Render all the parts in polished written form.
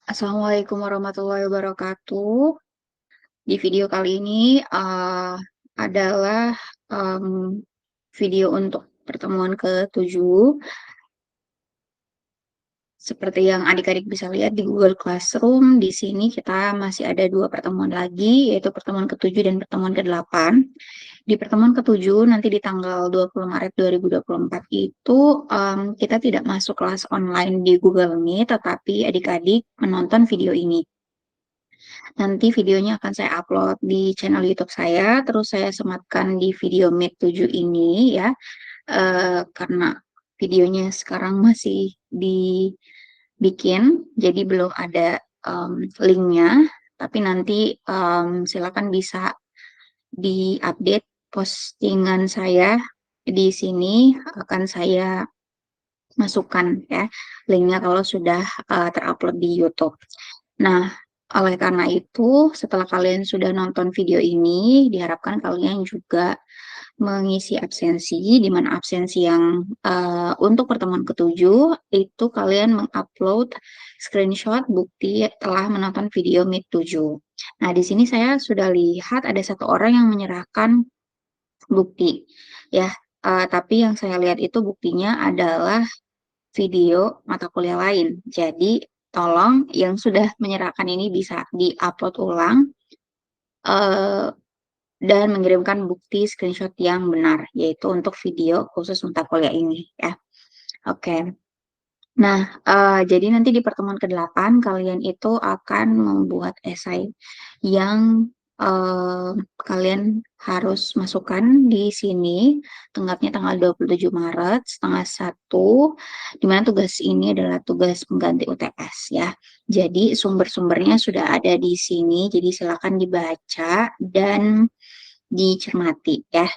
Assalamualaikum warahmatullahi wabarakatuh. Di video kali ini adalah video untuk pertemuan ke-7. Seperti yang adik-adik bisa lihat di Google Classroom, di sini kita masih ada dua pertemuan lagi, yaitu pertemuan ke-7 dan pertemuan ke-8. Di pertemuan ke-7 nanti di tanggal 20 Maret 2024 itu kita tidak masuk kelas online di Google Meet, tetapi adik-adik menonton video ini. Nanti videonya akan saya upload di channel YouTube saya, terus saya sematkan di video Meet 7 ini ya, karena videonya sekarang masih dibikin, jadi belum ada linknya, tapi nanti silakan bisa diupdate postingan saya di sini, akan saya masukkan ya linknya kalau sudah terupload di YouTube. Nah, oleh karena itu, setelah kalian sudah nonton video ini, diharapkan kalian juga mengisi absensi, di mana absensi yang untuk pertemuan ke-7 itu kalian mengupload screenshot bukti telah menonton video Meet 7. Nah, di sini saya sudah lihat ada satu orang yang menyerahkan bukti, ya. Tapi yang saya lihat itu buktinya adalah video mata kuliah lain. Jadi, tolong yang sudah menyerahkan ini bisa di-upload ulang eh, dan mengirimkan bukti screenshot yang benar, yaitu untuk video khusus mata kuliah ini ya. Oke. Nah, jadi nanti di pertemuan ke-8 kalian itu akan membuat esai yang kalian harus masukkan di sini, tenggatnya tanggal 27 Maret, setengah 1, di mana tugas ini adalah tugas pengganti UTS ya. Jadi sumber-sumbernya sudah ada di sini, jadi silakan dibaca dan dicermati ya.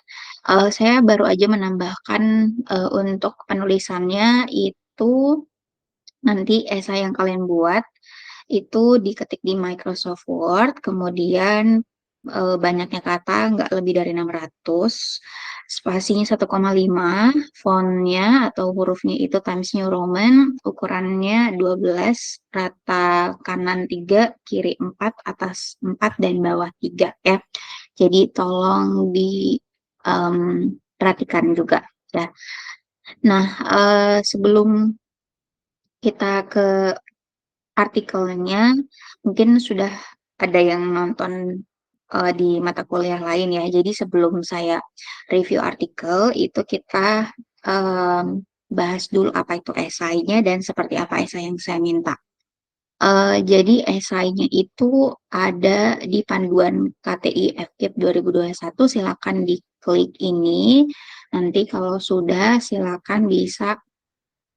Saya baru aja menambahkan untuk penulisannya itu nanti esai yang kalian buat itu diketik di Microsoft Word, kemudian banyaknya kata nggak lebih dari 600, spasinya 1,5, fontnya atau hurufnya itu Times New Roman, ukurannya 12, rata kanan 3, kiri 4, atas 4, dan bawah 3 ya. Jadi tolong perhatikan juga ya. Nah, sebelum kita ke artikelnya, mungkin sudah ada yang nonton di mata kuliah lain ya. Jadi sebelum saya review artikel, itu kita bahas dulu apa itu esainya dan seperti apa esai yang saya minta. Jadi esainya itu ada di panduan KTI FKIP 2021, silakan diklik ini. Nanti kalau sudah, silakan bisa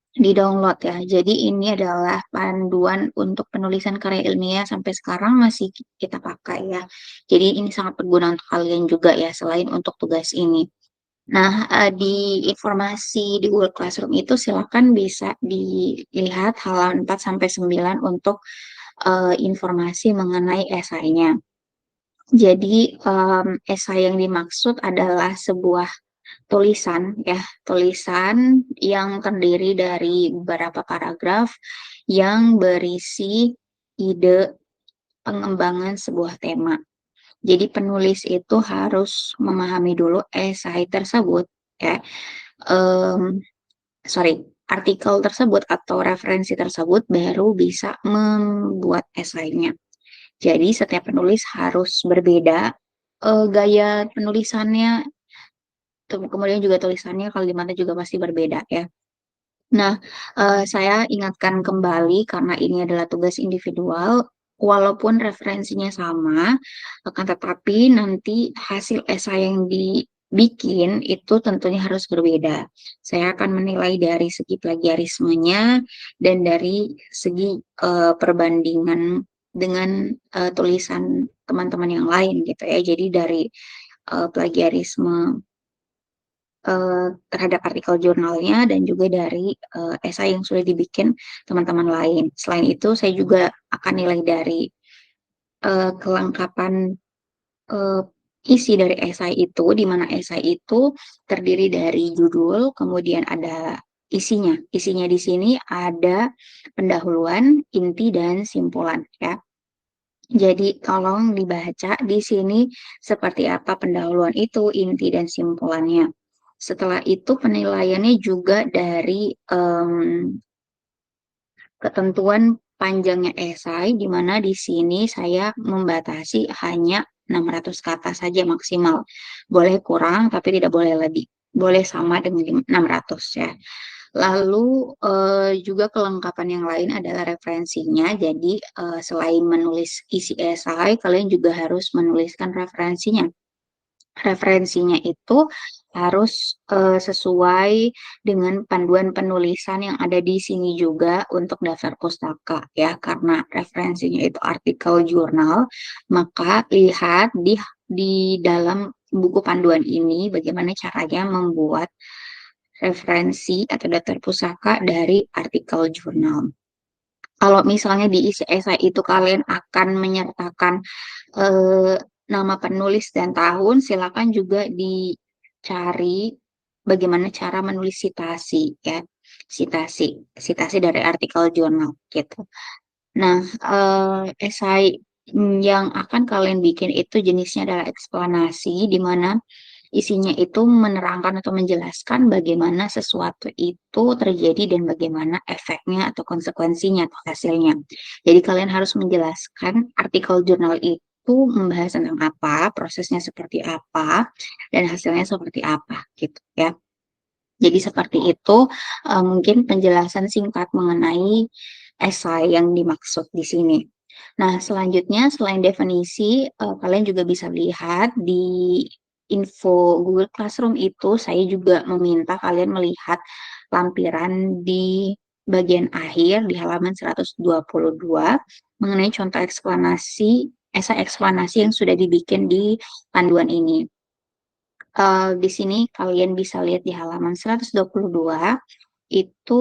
di-download ya. Jadi ini adalah panduan untuk penulisan karya ilmiah sampai sekarang masih kita pakai ya. Jadi ini sangat berguna untuk kalian juga ya, selain untuk tugas ini. Nah, di informasi di Google Classroom itu silakan bisa dilihat halaman 4 sampai 9 untuk informasi mengenai esainya. Jadi, esai yang dimaksud adalah sebuah tulisan ya, tulisan yang terdiri dari beberapa paragraf yang berisi ide pengembangan sebuah tema. Jadi penulis itu harus memahami dulu esai tersebut ya, em, sorry, artikel tersebut atau referensi tersebut baru bisa membuat esainya. Jadi setiap penulis harus berbeda gaya penulisannya, kemudian juga tulisannya kalau di mata juga pasti berbeda ya. Nah, saya ingatkan kembali karena ini adalah tugas individual, walaupun referensinya sama, akan tetapi nanti hasil esai yang dibikin itu tentunya harus berbeda. Saya akan menilai dari segi plagiarismenya dan dari segi perbandingan dengan tulisan teman-teman yang lain gitu ya. Jadi dari plagiarisme terhadap artikel jurnalnya dan juga dari esai yang sudah dibikin teman-teman lain. Selain itu, saya juga akan nilai dari kelengkapan eh, isi dari esai itu, di mana esai itu terdiri dari judul, kemudian ada isinya. Isinya di sini ada pendahuluan, inti, dan simpulan ya. Jadi tolong dibaca di sini seperti apa pendahuluan itu, inti, dan simpulannya. Setelah itu penilaiannya juga dari ketentuan panjangnya esai, di mana di sini saya membatasi hanya 600 kata saja maksimal. Boleh kurang, tapi tidak boleh lebih. Boleh sama dengan 600 ya. Lalu juga kelengkapan yang lain adalah referensinya. Jadi selain menulis isi esai, kalian juga harus menuliskan referensinya. Referensinya itu harus sesuai dengan panduan penulisan yang ada di sini juga untuk daftar pustaka ya, karena referensinya itu artikel jurnal, maka lihat di dalam buku panduan ini bagaimana caranya membuat referensi atau daftar pustaka dari artikel jurnal. Kalau misalnya di isi esai itu kalian akan menyertakan eh, nama penulis dan tahun, silakan juga dicari bagaimana cara menulis sitasi ya, sitasi dari artikel jurnal gitu. Nah, esai yang akan kalian bikin itu jenisnya adalah eksplanasi, di mana isinya itu menerangkan atau menjelaskan bagaimana sesuatu itu terjadi dan bagaimana efeknya atau konsekuensinya atau hasilnya. Jadi kalian harus menjelaskan artikel jurnal itu membahas tentang apa, prosesnya seperti apa, dan hasilnya seperti apa gitu ya. Jadi seperti itu mungkin penjelasan singkat mengenai esai yang dimaksud di sini. Nah, selanjutnya selain definisi, kalian juga bisa lihat di info Google Classroom itu, saya juga meminta kalian melihat lampiran di bagian akhir di halaman 122 mengenai contoh eksplanasi, esai eksplanasi yang sudah dibikin di panduan ini. Di sini kalian bisa lihat di halaman 122 itu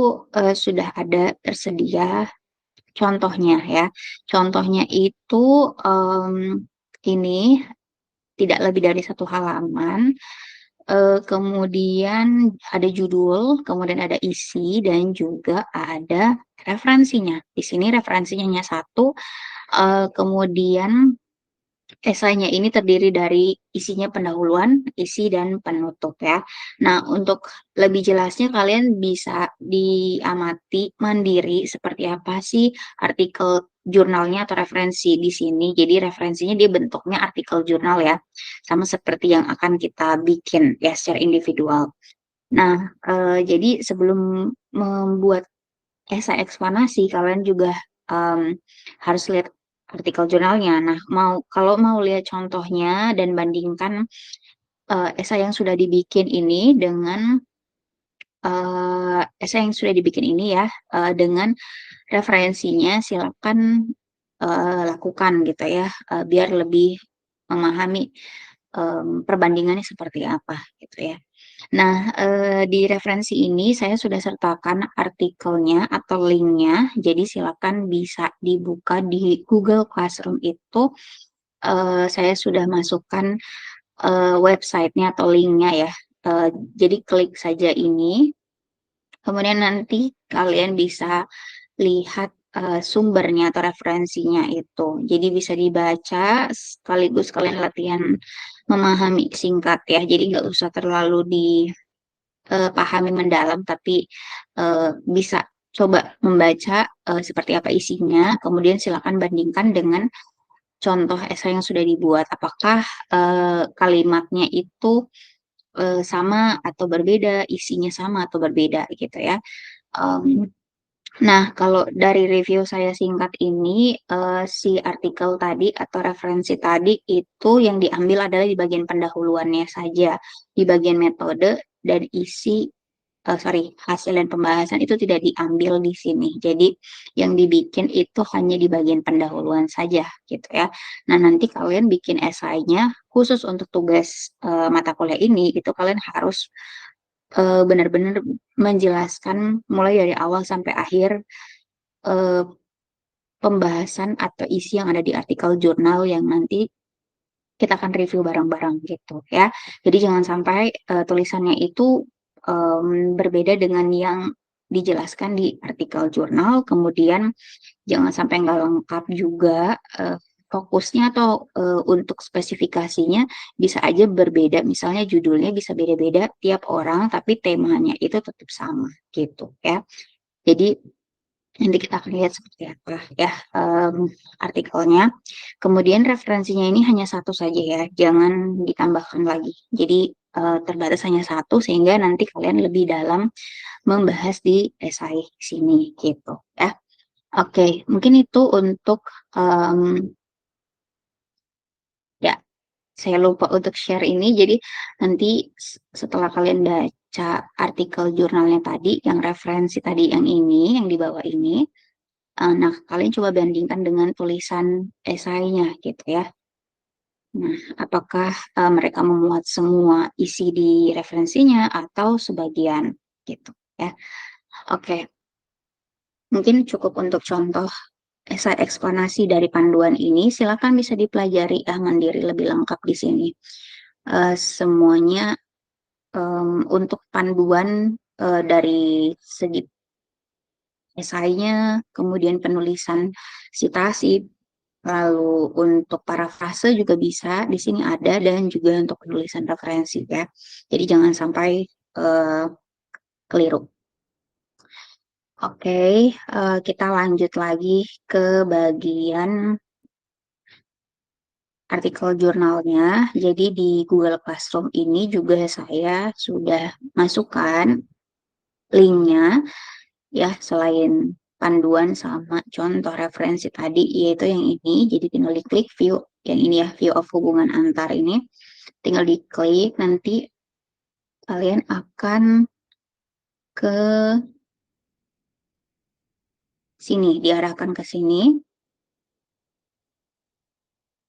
sudah ada tersedia contohnya ya. Contohnya itu ini tidak lebih dari satu halaman. Kemudian ada judul, kemudian ada isi, dan juga ada referensinya. Di sini referensinya hanya satu. Kemudian esainya ini terdiri dari isinya pendahuluan, isi, dan penutup ya. Nah, untuk lebih jelasnya kalian bisa diamati mandiri seperti apa sih artikel jurnalnya atau referensi di sini. Jadi referensinya dia bentuknya artikel jurnal ya, sama seperti yang akan kita bikin ya secara individual. Nah, jadi sebelum membuat esai eksplanasi, kalian juga harus lihat artikel jurnalnya. Nah, kalau mau lihat contohnya dan bandingkan esai yang sudah dibikin ini dengan esai yang sudah dibikin ini ya dengan referensinya, silakan lakukan gitu ya, biar lebih memahami perbandingannya seperti apa gitu ya. Nah, di referensi ini saya sudah sertakan artikelnya atau linknya, jadi silakan bisa dibuka di Google Classroom itu. Saya sudah masukkan websitenya atau linknya ya. Jadi klik saja ini, kemudian nanti kalian bisa lihat sumbernya atau referensinya itu. Jadi bisa dibaca sekaligus kalian latihan memahami singkat ya. Jadi nggak usah terlalu dipahami mendalam, tapi bisa coba membaca seperti apa isinya. Kemudian silakan bandingkan dengan contoh esai yang sudah dibuat. Apakah kalimatnya itu sama atau berbeda, isinya sama atau berbeda gitu ya. Um, Nah, kalau dari review saya singkat ini, si artikel tadi atau referensi tadi itu yang diambil adalah di bagian pendahuluannya saja. Di bagian metode dan isi, sorry, hasil dan pembahasan itu tidak diambil di sini. Jadi yang dibikin itu hanya di bagian pendahuluan saja gitu ya. Nah, nanti kalian bikin esainya khusus untuk tugas mata kuliah ini, itu kalian harus benar-benar menjelaskan mulai dari awal sampai akhir eh, pembahasan atau isi yang ada di artikel jurnal yang nanti kita akan review bareng-bareng gitu ya. Jadi jangan sampai tulisannya itu berbeda dengan yang dijelaskan di artikel jurnal, kemudian jangan sampai nggak lengkap juga, fokusnya atau, untuk spesifikasinya bisa aja berbeda, misalnya judulnya bisa beda-beda tiap orang, tapi temanya itu tetap sama, gitu ya. Jadi nanti kita akan lihat seperti apa ya, artikelnya. Kemudian referensinya ini hanya satu saja ya, jangan ditambahkan lagi. Jadi, terbatas hanya satu sehingga nanti kalian lebih dalam membahas di esai sini, gitu ya. Oke, mungkin itu untuk, ya saya lupa untuk share ini, jadi nanti setelah kalian baca artikel jurnalnya tadi, yang referensi tadi yang ini, yang di bawah ini, nah kalian coba bandingkan dengan tulisan esainya gitu ya. Nah, apakah, mereka memuat semua isi di referensinya atau sebagian gitu ya. Oke, mungkin cukup untuk contoh esai eksplanasi dari panduan ini, silakan bisa dipelajari ya mandiri lebih lengkap di sini. Semuanya, untuk panduan, dari segi esainya, kemudian penulisan sitasi, lalu untuk parafrase juga bisa, di sini ada, dan juga untuk penulisan referensi ya. Jadi jangan sampai, eee, keliru. Oke, kita lanjut lagi ke bagian artikel jurnalnya. Jadi di Google Classroom ini juga saya sudah masukkan linknya ya, selain panduan sama contoh referensi tadi, yaitu yang ini. Jadi tinggal diklik view yang ini ya, view of hubungan antar ini. Tinggal diklik, nanti kalian akan ke sini, diarahkan ke sini.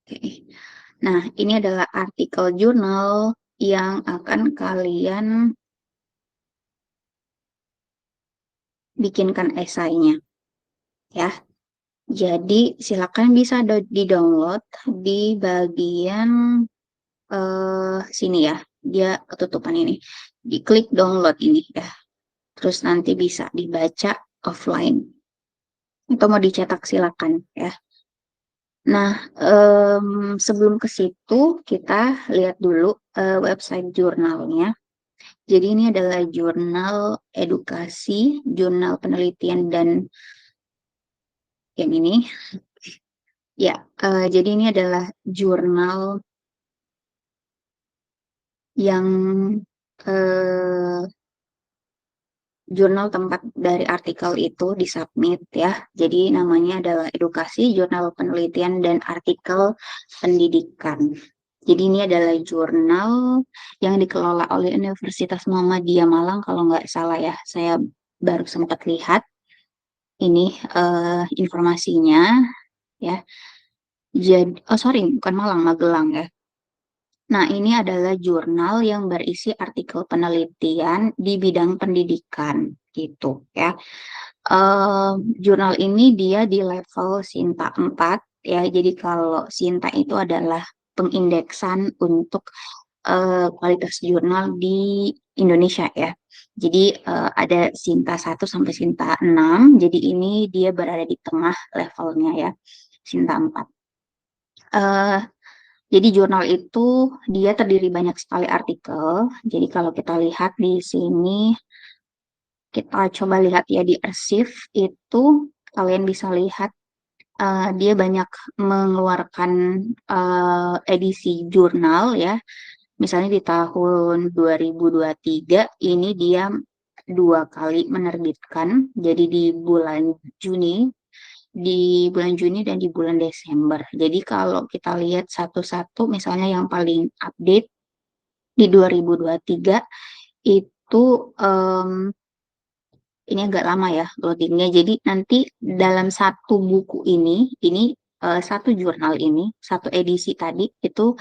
Oke. Nah, ini adalah artikel jurnal yang akan kalian bikinkan esainya ya. Jadi silakan bisa di-download di bagian, sini ya, dia ketutupan ini. Diklik download ini ya, terus nanti bisa dibaca offline atau mau dicetak silakan ya. Nah, sebelum ke situ kita lihat dulu, website jurnalnya. Jadi ini adalah jurnal edukasi, jurnal penelitian dan yang ini ya, jadi ini adalah jurnal yang, eee, jurnal tempat dari artikel itu di-submit ya. Jadi namanya adalah Edukasi, Jurnal Penelitian dan Artikel Pendidikan. Jadi ini adalah jurnal yang dikelola oleh Universitas Muhammadiyah Malang kalau nggak salah ya. Saya baru sempat lihat ini, informasinya ya. Oh sorry, bukan Malang, Magelang ya. Nah, ini adalah jurnal yang berisi artikel penelitian di bidang pendidikan, gitu ya. Jurnal ini dia di level Sinta 4 ya. Jadi kalau Sinta itu adalah pengindeksan untuk, kualitas jurnal di Indonesia ya. Jadi, ada Sinta 1 sampai Sinta 6. Jadi ini dia berada di tengah levelnya ya, Sinta 4. Eee jadi jurnal itu dia terdiri banyak sekali artikel. Jadi kalau kita lihat di sini, kita coba lihat ya di arsip itu kalian bisa lihat, dia banyak mengeluarkan, edisi jurnal ya. Misalnya di tahun 2023 ini dia 2 kali menerbitkan, jadi di bulan Juni dan di bulan Desember. Jadi kalau kita lihat satu-satu misalnya yang paling update di 2023 itu, ini agak lama ya loading-nya. Jadi nanti dalam satu buku ini, satu jurnal ini, satu edisi tadi itu,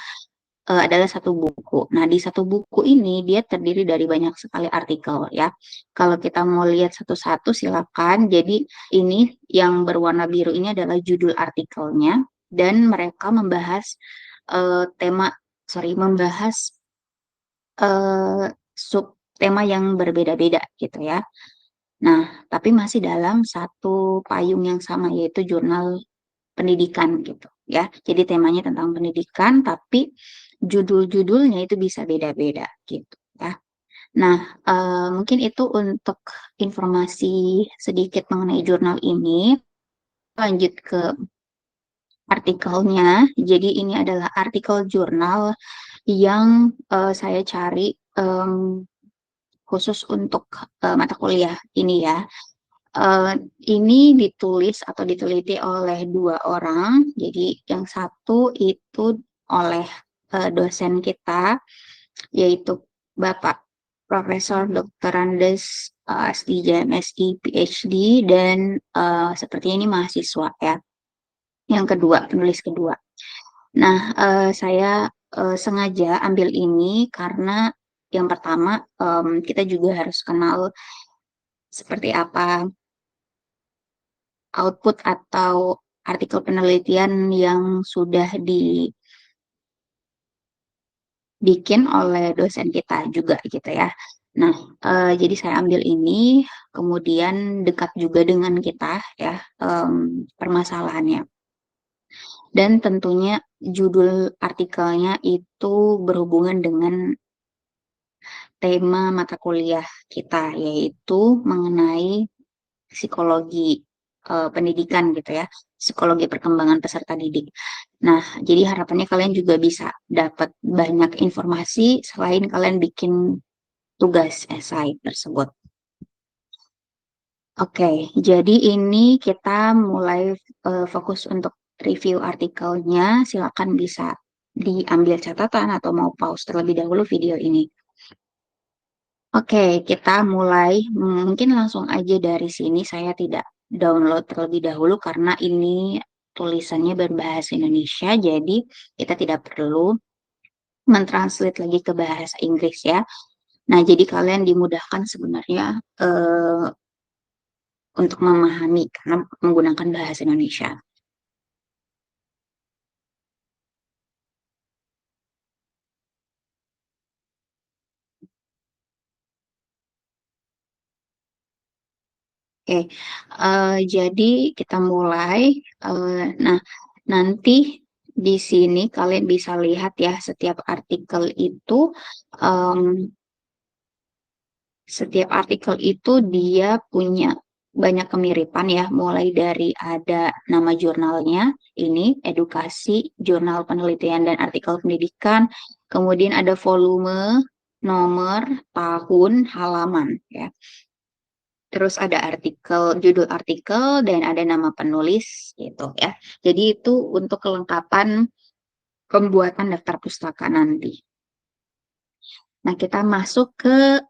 adalah satu buku. Nah, di satu buku ini dia terdiri dari banyak sekali artikel ya. Kalau kita mau lihat satu-satu silakan. Jadi ini yang berwarna biru ini adalah judul artikelnya dan mereka membahas, tema sorry, membahas, eee, tema yang berbeda-beda gitu ya. Nah, tapi masih dalam satu payung yang sama, yaitu jurnal pendidikan gitu ya. Jadi temanya tentang pendidikan, tapi judul-judulnya itu bisa beda-beda gitu ya. Nah, mungkin itu untuk informasi sedikit mengenai jurnal ini. Lanjut ke artikelnya. Jadi ini adalah artikel jurnal yang saya cari khusus untuk mata kuliah ini ya. Eh, ini ditulis atau diteliti oleh dua orang. Jadi yang satu itu oleh dosen kita, yaitu Bapak Profesor Dr. Andes S3, MSI, PhD, dan sepertinya ini mahasiswa ya. Yang kedua, penulis kedua. Nah, saya sengaja ambil ini karena yang pertama, kita juga harus kenal seperti apa output atau artikel penelitian yang sudah dibikin oleh dosen kita juga gitu ya. Nah, jadi saya ambil ini, kemudian dekat juga dengan kita ya, permasalahannya. Dan tentunya judul artikelnya itu berhubungan dengan tema mata kuliah kita, yaitu mengenai psikologi pendidikan gitu ya, psikologi perkembangan peserta didik. Nah, jadi harapannya kalian juga bisa dapat banyak informasi selain kalian bikin tugas esai tersebut. Oke, jadi ini kita mulai fokus untuk review artikelnya. Silakan bisa diambil catatan atau mau pause terlebih dahulu video ini. Oke, kita mulai. Mungkin langsung aja dari sini. Saya tidak download terlebih dahulu karena ini tulisannya berbahasa Indonesia, jadi kita tidak perlu mentranslate lagi ke bahasa Inggris ya. Nah, jadi kalian dimudahkan sebenarnya untuk memahami karena menggunakan bahasa Indonesia. Oke, jadi kita mulai. Nah, nanti di sini kalian bisa lihat ya, setiap artikel itu dia punya banyak kemiripan ya, mulai dari ada nama jurnalnya, ini edukasi, jurnal penelitian dan artikel pendidikan, kemudian ada volume, nomor, tahun, halaman ya. Terus ada artikel, judul artikel, dan ada nama penulis gitu ya. Jadi itu untuk kelengkapan pembuatan daftar pustaka nanti. Nah, kita masuk ke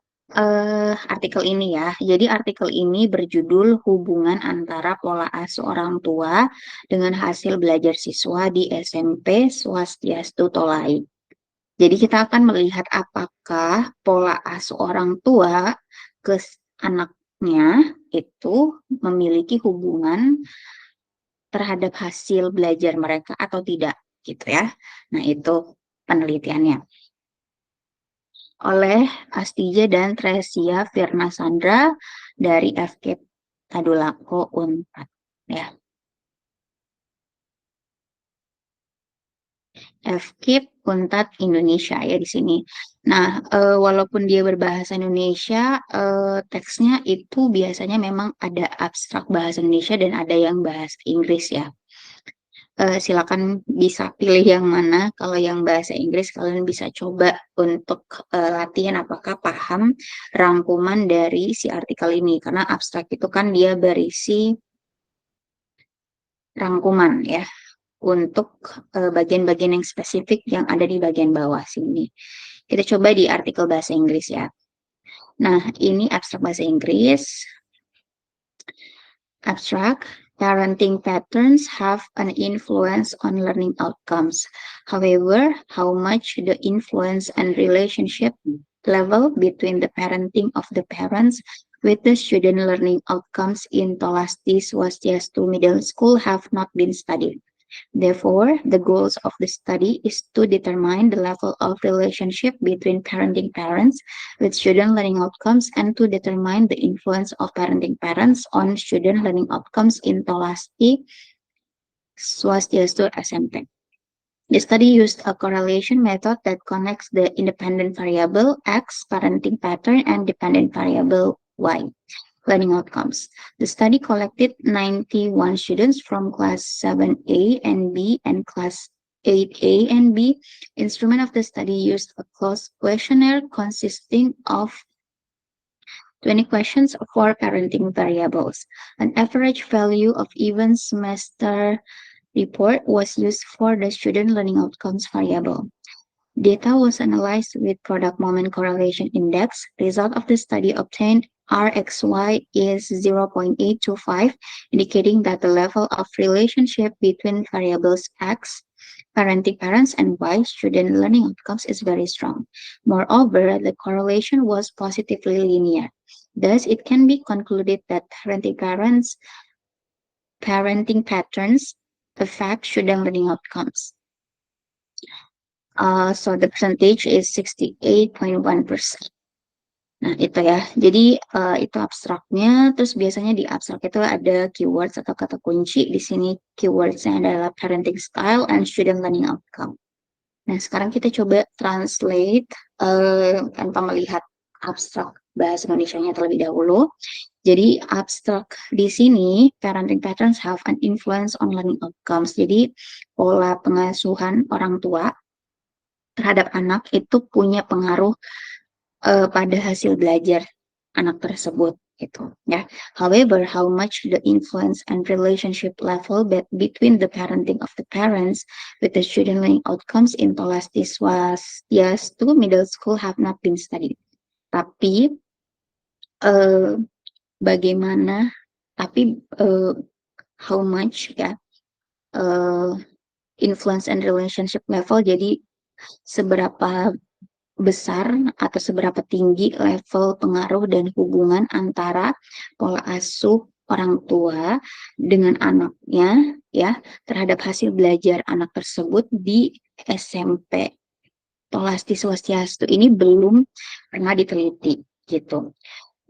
artikel ini ya. Jadi artikel ini berjudul Hubungan Antara Pola Asuh Orang Tua dengan Hasil Belajar Siswa di SMP Swastiastu Tolai. Jadi kita akan melihat apakah pola asuh orang tua ke anaknya itu memiliki hubungan terhadap hasil belajar mereka atau tidak gitu ya. Nah, itu penelitiannya oleh Astija dan Tresia Firna Sandra dari FK Tadulako Unpad ya. FKIP Unpad Indonesia ya di sini. Nah, walaupun dia berbahasa Indonesia, teksnya itu biasanya memang ada abstrak bahasa Indonesia dan ada yang bahasa Inggris ya. Silakan bisa pilih yang mana. Kalau yang bahasa Inggris kalian bisa coba untuk latihan apakah paham rangkuman dari si artikel ini. Karena abstrak itu kan dia berisi rangkuman ya untuk bagian-bagian yang spesifik yang ada di bagian bawah sini. Kita coba di artikel bahasa Inggris ya. Nah, ini abstrak bahasa Inggris. Abstract, parenting patterns have an influence on learning outcomes. However, how much the influence and relationship level between the parenting of the parents with the student learning outcomes in Tolasti Swastiastu Middle School have not been studied. Therefore, the goals of the study is to determine the level of relationship between parenting parents with student learning outcomes and to determine the influence of parenting parents on student learning outcomes in Tolasti Swastiastu SMP. The study used a correlation method that connects the independent variable X parenting pattern and dependent variable Y learning outcomes. The study collected 91 students from class 7A and B and class 8A and B. Instrument of the study used a closed questionnaire consisting of 20 questions for parenting variables. An average value of even semester report was used for the student learning outcomes variable. Data was analyzed with product moment correlation index. Result of the study obtained RXY is 0.825, indicating that the level of relationship between variables X, parenting parents, and Y, student learning outcomes, is very strong. Moreover, the correlation was positively linear. Thus, it can be concluded that parenting patterns affect student learning outcomes. So the percentage is 68.1%. Nah, itu ya. Jadi itu abstraknya. Terus biasanya di abstrak itu ada keywords atau kata kunci. Di sini keywordsnya adalah parenting style and student learning outcome. Nah, sekarang kita coba translate tanpa melihat abstrak bahasa Indonesianya terlebih dahulu. Jadi abstrak di sini, parenting patterns have an influence on learning outcomes. Jadi pola pengasuhan orang tua terhadap anak itu punya pengaruh pada hasil belajar anak tersebut gitu ya. However, how much the influence and relationship level between the parenting of the parents with the student learning outcomes in Tolastis was yes to middle school have not been studied. Tapi bagaimana? Tapi how much ya influence and relationship level? Jadi seberapa besar atau seberapa tinggi level pengaruh dan hubungan antara pola asuh orang tua dengan anaknya ya terhadap hasil belajar anak tersebut di SMP. Tolasti Swastiastu ini belum pernah diteliti gitu.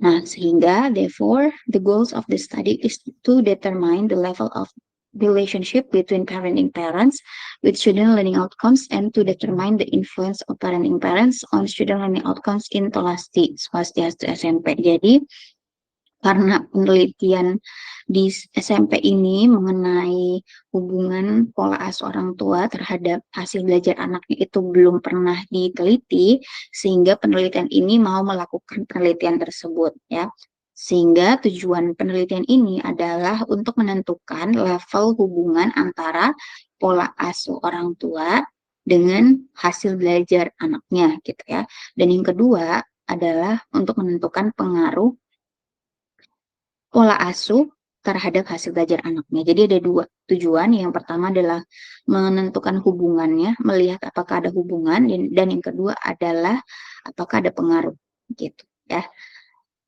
Nah, sehingga therefore the goals of the study is to determine the level of relationship between parenting parents with student learning outcomes and to determine the influence of parenting parents on student learning outcomes in Tolasti Swastiastu SMP. Jadi karena penelitian di SMP ini mengenai hubungan pola asuh orang tua terhadap hasil belajar anaknya itu belum pernah diteliti, sehingga penelitian ini mau melakukan penelitian tersebut ya. Sehingga tujuan penelitian ini adalah untuk menentukan level hubungan antara pola asuh orang tua dengan hasil belajar anaknya gitu ya. Dan yang kedua adalah untuk menentukan pengaruh pola asuh terhadap hasil belajar anaknya. Jadi ada dua tujuan. Yang pertama adalah menentukan hubungannya, melihat apakah ada hubungan, dan yang kedua adalah apakah ada pengaruh gitu ya.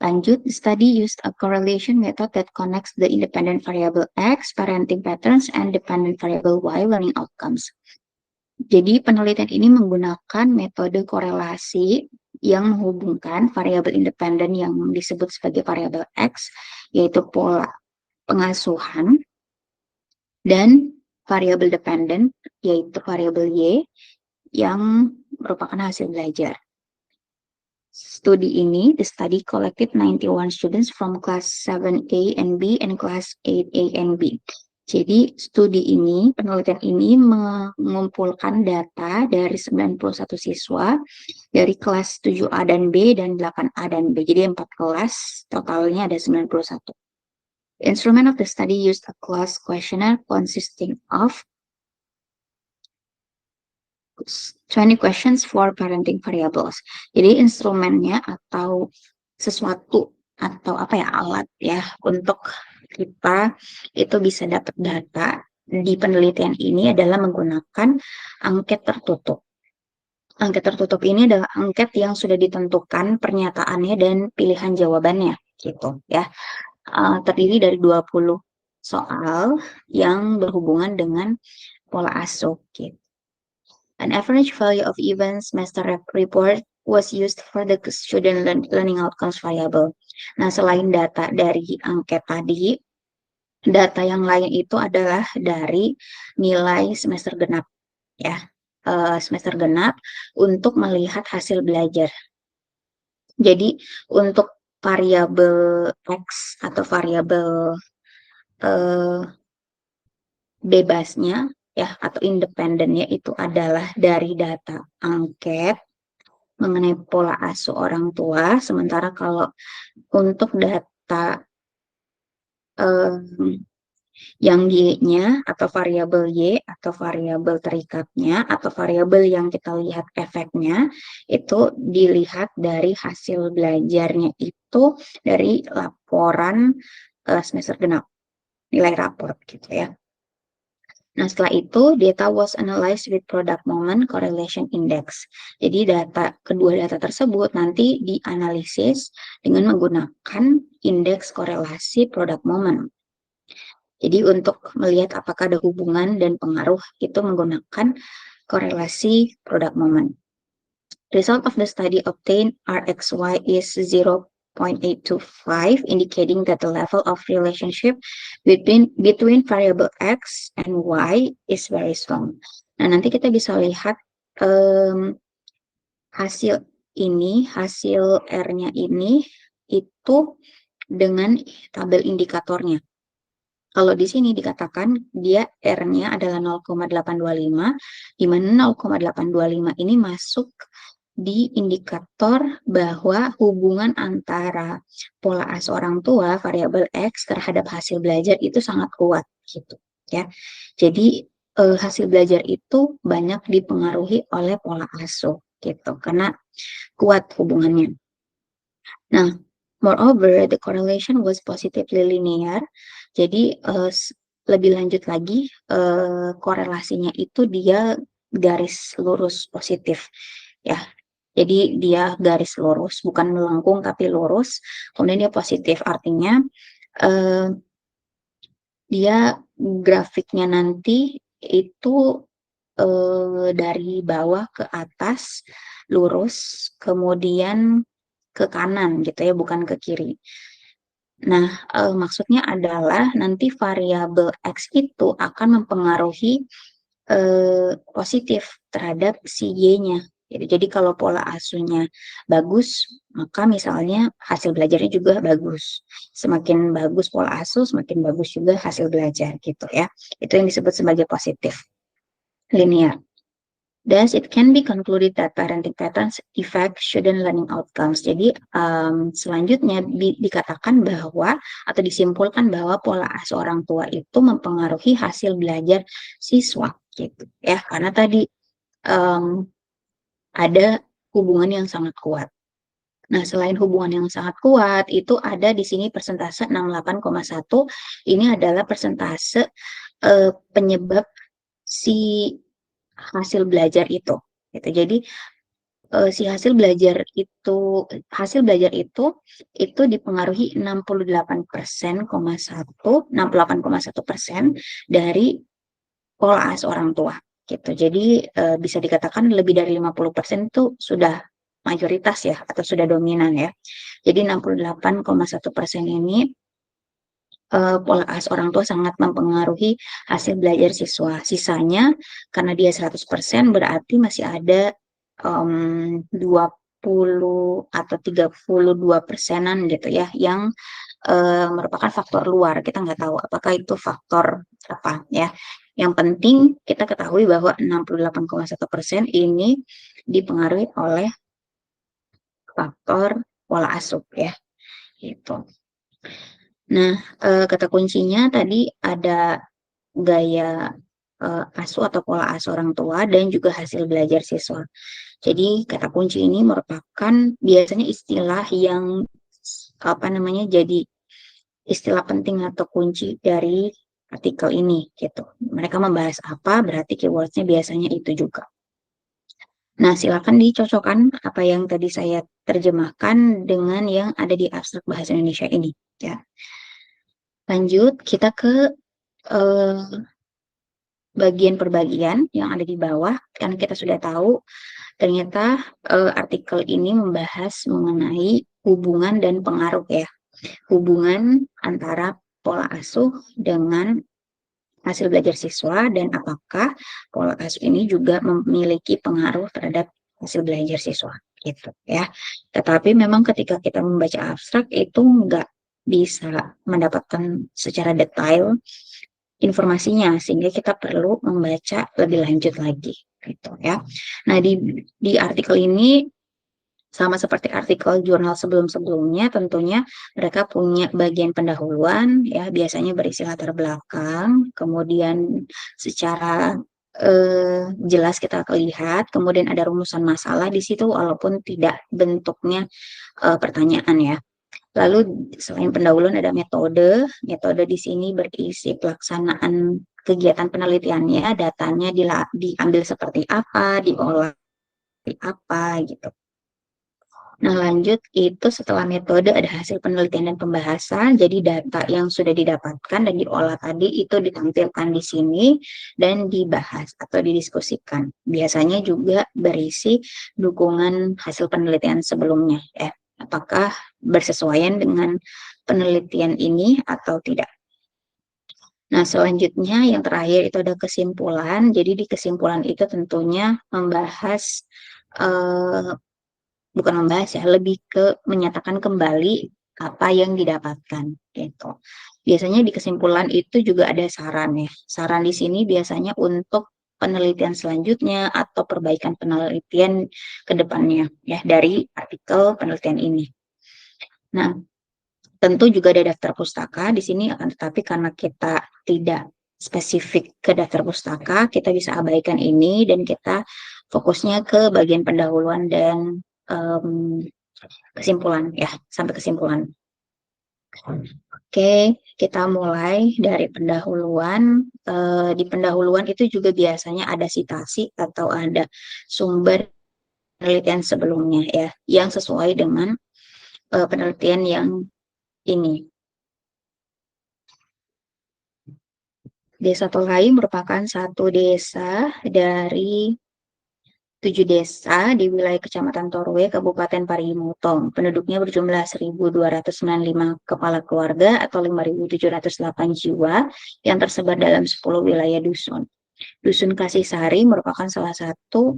Lanjut, the study used a correlation method that connects the independent variable X, parenting patterns, and dependent variable Y, learning outcomes. Jadi penelitian ini menggunakan metode korelasi yang menghubungkan variabel independen yang disebut sebagai variabel X, yaitu pola pengasuhan, dan variabel dependen, yaitu variabel Y, yang merupakan hasil belajar. Studi ini, the study collected 91 students from class 7A and B and class 8A and B. Jadi studi ini, penelitian ini mengumpulkan data dari 91 siswa dari kelas 7A dan B dan 8A dan B. Jadi 4 kelas, totalnya ada 91. The instrument of the study used a class questionnaire consisting of 20 questions for parenting variables. Jadi instrumennya atau sesuatu atau apa ya, alat ya untuk kita itu bisa dapat data di penelitian ini adalah menggunakan angket tertutup. Angket tertutup ini adalah angket yang sudah ditentukan pernyataannya dan pilihan jawabannya gitu ya. Terdiri dari 20 soal yang berhubungan dengan pola asuh gitu. An average value of even semester report was used for the student learning outcomes variable. Nah, selain data dari angket tadi, data yang lain itu adalah dari nilai semester genap ya. Semester genap untuk melihat hasil belajar. Jadi untuk variabel X atau variabel eh, bebasnya ya atau independennya itu adalah dari data angket mengenai pola asuh orang tua, sementara kalau untuk data yang Y-nya atau variabel Y atau variabel terikatnya atau variabel yang kita lihat efeknya itu dilihat dari hasil belajarnya itu dari laporan semester genap, nilai raport gitu ya. Nah, setelah itu data was analyzed with product moment correlation index. Jadi kedua data tersebut nanti dianalisis dengan menggunakan indeks korelasi product moment. Jadi untuk melihat apakah ada hubungan dan pengaruh itu menggunakan korelasi product moment. Result of the study obtained RXY is 0.825, indicating that the level of relationship between variable X and Y is very strong. Nah, nanti kita bisa lihat hasil R-nya ini itu dengan tabel indikatornya. Kalau di sini dikatakan dia R-nya adalah 0,825, di mana 0,825 ini masuk di indikator bahwa hubungan antara pola asuh orang tua variabel X terhadap hasil belajar itu sangat kuat gitu ya. Jadi hasil belajar itu banyak dipengaruhi oleh pola asuh gitu karena kuat hubungannya. Nah, moreover, the correlation was positively linear. Jadi lebih lanjut lagi korelasinya itu dia garis lurus positif ya. Jadi dia garis lurus, bukan melengkung tapi lurus. Kemudian dia positif, artinya dia grafiknya nanti itu dari bawah ke atas lurus, kemudian ke kanan gitu ya, bukan ke kiri. Nah, maksudnya adalah nanti variabel X itu akan mempengaruhi positif terhadap si Y-nya. Jadi kalau pola asuhnya bagus, maka misalnya hasil belajarnya juga bagus. Semakin bagus pola asuh, semakin bagus juga hasil belajar gitu ya. Itu yang disebut sebagai positif linear. Thus, it can be concluded that parenting patterns affect student learning outcomes. Jadi, selanjutnya dikatakan bahwa atau disimpulkan bahwa pola asuh orang tua itu mempengaruhi hasil belajar siswa, gitu ya. Karena tadi ada hubungan yang sangat kuat. Nah, selain hubungan yang sangat kuat, itu ada di sini persentase 68,1. Ini adalah persentase penyebab si hasil belajar itu gitu. Jadi si hasil belajar itu dipengaruhi 68,1% dari pola asuh orang tua gitu. Jadi bisa dikatakan lebih dari 50% itu sudah mayoritas ya atau sudah dominan ya. Jadi 68,1% ini pola asuh orang tua sangat mempengaruhi hasil belajar siswa. Sisanya karena dia 100% berarti masih ada 20 atau 32%-an gitu ya yang merupakan faktor luar. Kita nggak tahu apakah itu faktor apa ya. Yang penting kita ketahui bahwa 68,1% ini dipengaruhi oleh faktor pola asuh ya. Gitu. Nah, kata kuncinya tadi ada gaya asuh atau pola asuh orang tua dan juga hasil belajar siswa. Jadi kata kunci ini merupakan biasanya istilah yang jadi istilah penting atau kunci dari artikel ini gitu. Mereka membahas apa, berarti keywordsnya biasanya itu juga. Nah, silakan dicocokkan apa yang tadi saya terjemahkan dengan yang ada di abstrak bahasa Indonesia ini ya. Lanjut kita ke bagian per bagian yang ada di bawah. Kan kita sudah tahu ternyata artikel ini membahas mengenai hubungan dan pengaruh ya. Hubungan antara pola asuh dengan hasil belajar siswa dan apakah pola asuh ini juga memiliki pengaruh terhadap hasil belajar siswa gitu ya. Tetapi memang ketika kita membaca abstrak itu nggak bisa mendapatkan secara detail informasinya sehingga kita perlu membaca lebih lanjut lagi gitu ya. Nah, di artikel ini sama seperti artikel jurnal sebelum-sebelumnya, tentunya mereka punya bagian pendahuluan, ya, biasanya berisi latar belakang, kemudian secara jelas kita lihat, kemudian ada rumusan masalah di situ, walaupun tidak bentuknya pertanyaan ya. Lalu selain pendahuluan ada metode, metode di sini berisi pelaksanaan kegiatan penelitiannya, datanya diambil seperti apa, diolah seperti apa gitu. Nah, lanjut itu setelah metode ada hasil penelitian dan pembahasan. Jadi data yang sudah didapatkan dan diolah tadi itu ditampilkan di sini dan dibahas atau didiskusikan. Biasanya juga berisi dukungan hasil penelitian sebelumnya, ya. Apakah bersesuaian dengan penelitian ini atau tidak. Nah, selanjutnya yang terakhir itu ada kesimpulan. Jadi di kesimpulan itu tentunya membahas eh, bukan membahas ya, lebih ke menyatakan kembali apa yang didapatkan gitu. Biasanya di kesimpulan itu juga ada saran ya. Saran di sini biasanya untuk penelitian selanjutnya atau perbaikan penelitian ke depannya ya dari artikel penelitian ini. Nah, tentu juga ada daftar pustaka di sini akan tetapi karena kita tidak spesifik ke daftar pustaka, kita bisa abaikan ini dan kita fokusnya ke bagian pendahuluan dan um, kesimpulan ya, sampai kesimpulan. Oke, kita mulai dari pendahuluan. Di pendahuluan itu juga biasanya ada sitasi atau ada sumber penelitian sebelumnya ya, yang sesuai dengan penelitian yang ini. Desa Tolai merupakan satu desa dari 7 desa di wilayah Kecamatan Torwe, Kabupaten Parigi Mutong. Penduduknya berjumlah 1.295 kepala keluarga atau 5.708 jiwa yang tersebar dalam 10 wilayah dusun. Dusun Kasih Sari merupakan salah satu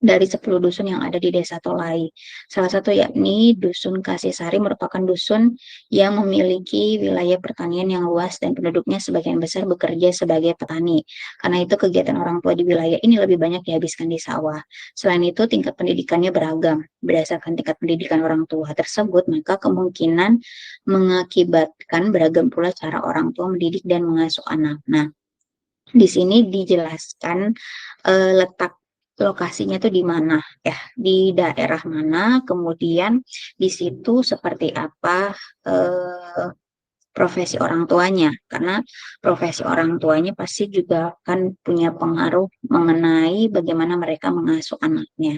dari 10 dusun yang ada di Desa Tolai. Salah satu yakni Dusun Kasih Sari merupakan dusun yang memiliki wilayah pertanian yang luas dan penduduknya sebagian besar bekerja sebagai petani. Karena itu kegiatan orang tua di wilayah ini lebih banyak dihabiskan di sawah. Selain itu tingkat pendidikannya beragam. Berdasarkan tingkat pendidikan orang tua tersebut, maka kemungkinan mengakibatkan beragam pula cara orang tua mendidik dan mengasuh anak. Nah, di sini dijelaskan letak lokasinya tuh di mana ya, di daerah mana, kemudian di situ seperti apa profesi orang tuanya, karena profesi orang tuanya pasti juga akan punya pengaruh mengenai bagaimana mereka mengasuh anaknya.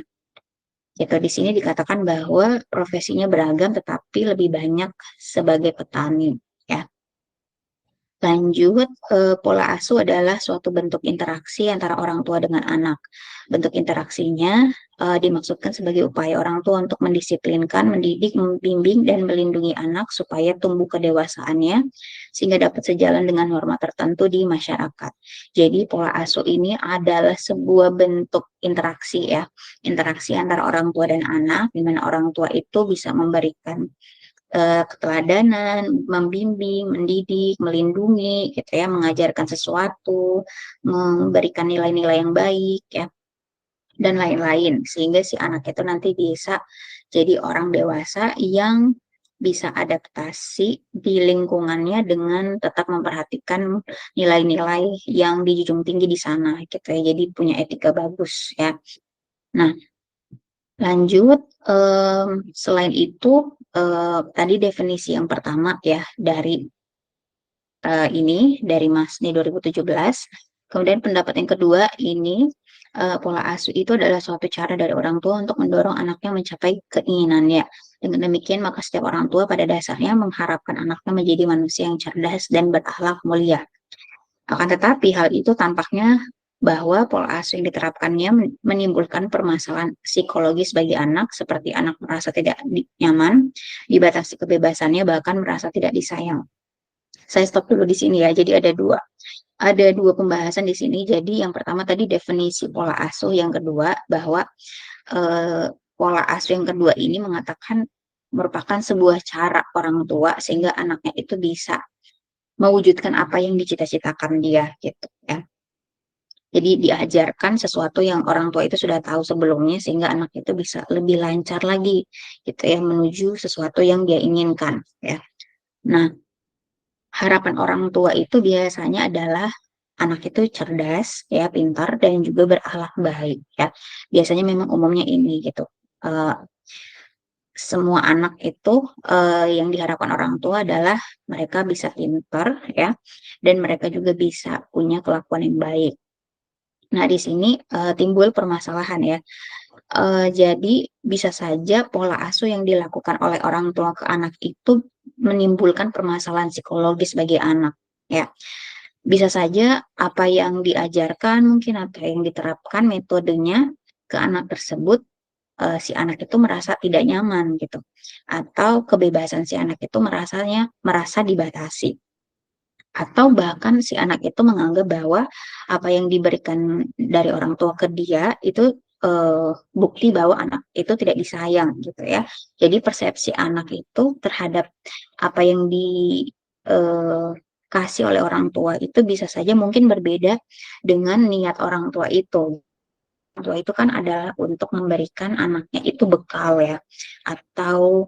Gitu, di sini dikatakan bahwa profesinya beragam tetapi lebih banyak sebagai petani ya. Lanjut, pola asuh adalah suatu bentuk interaksi antara orang tua dengan anak. Bentuk interaksinya dimaksudkan sebagai upaya orang tua untuk mendisiplinkan, mendidik, membimbing, dan melindungi anak supaya tumbuh kedewasaannya sehingga dapat sejalan dengan norma tertentu di masyarakat. Jadi pola asuh ini adalah sebuah bentuk interaksi ya, interaksi antara orang tua dan anak, di mana orang tua itu bisa memberikan keteladanan, membimbing, mendidik, melindungi, gitu ya, mengajarkan sesuatu, memberikan nilai-nilai yang baik, ya, dan lain-lain, sehingga si anak itu nanti bisa jadi orang dewasa yang bisa adaptasi di lingkungannya dengan tetap memperhatikan nilai-nilai yang dijunjung tinggi di sana, gitu ya, jadi punya etika bagus, ya. Nah, lanjut, selain itu, tadi definisi yang pertama ya dari ini dari Masni 2017. Kemudian pendapat yang kedua ini pola asuh itu adalah suatu cara dari orang tua untuk mendorong anaknya mencapai keinginannya Dengan demikian, maka setiap orang tua pada dasarnya mengharapkan anaknya menjadi manusia yang cerdas dan berakhlak mulia. Akan tetapi hal itu tampaknya bahwa pola asuh yang diterapkannya menimbulkan permasalahan psikologis bagi anak, seperti anak merasa tidak nyaman, dibatasi kebebasannya, bahkan merasa tidak disayang. Saya stop dulu di sini ya. Jadi ada dua pembahasan di sini. Jadi yang pertama tadi definisi pola asuh, yang kedua bahwa pola asuh yang kedua ini mengatakan merupakan sebuah cara orang tua sehingga anaknya itu bisa mewujudkan apa yang dicita-citakan dia gitu ya. Jadi diajarkan sesuatu yang orang tua itu sudah tahu sebelumnya sehingga anak itu bisa lebih lancar lagi gitu ya menuju sesuatu yang dia inginkan ya. Nah, harapan orang tua itu biasanya adalah anak itu cerdas ya, pintar dan juga berakhlak baik ya. Biasanya memang umumnya ini gitu. Eh, Semua anak itu yang diharapkan orang tua adalah mereka bisa pintar ya, dan mereka juga bisa punya kelakuan yang baik. Nah, di sini timbul permasalahan ya. Jadi bisa saja pola asuh yang dilakukan oleh orang tua ke anak itu menimbulkan permasalahan psikologis bagi anak ya. Bisa saja apa yang diajarkan mungkin atau yang diterapkan metodenya ke anak tersebut, si anak itu merasa tidak nyaman gitu, atau kebebasan si anak itu merasa dibatasi, atau bahkan si anak itu menganggap bahwa apa yang diberikan dari orang tua ke dia itu bukti bahwa anak itu tidak disayang gitu ya. Jadi persepsi anak itu terhadap apa yang dikasih oleh orang tua itu bisa saja mungkin berbeda dengan niat orang tua itu. Orang tua itu kan adalah untuk memberikan anaknya itu bekal ya, atau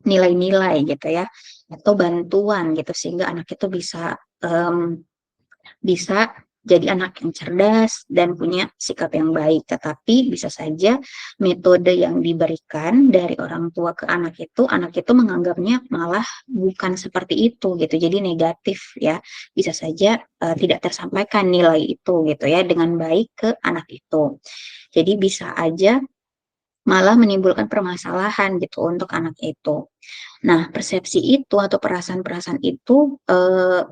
nilai-nilai gitu ya, atau bantuan gitu sehingga anak itu bisa jadi anak yang cerdas dan punya sikap yang baik. Tetapi bisa saja metode yang diberikan dari orang tua ke anak itu menganggapnya malah bukan seperti itu gitu. Jadi negatif ya. Bisa saja tidak tersampaikan nilai itu gitu ya dengan baik ke anak itu. Jadi bisa aja malah menimbulkan permasalahan gitu untuk anak itu. Nah, persepsi itu atau perasaan-perasaan itu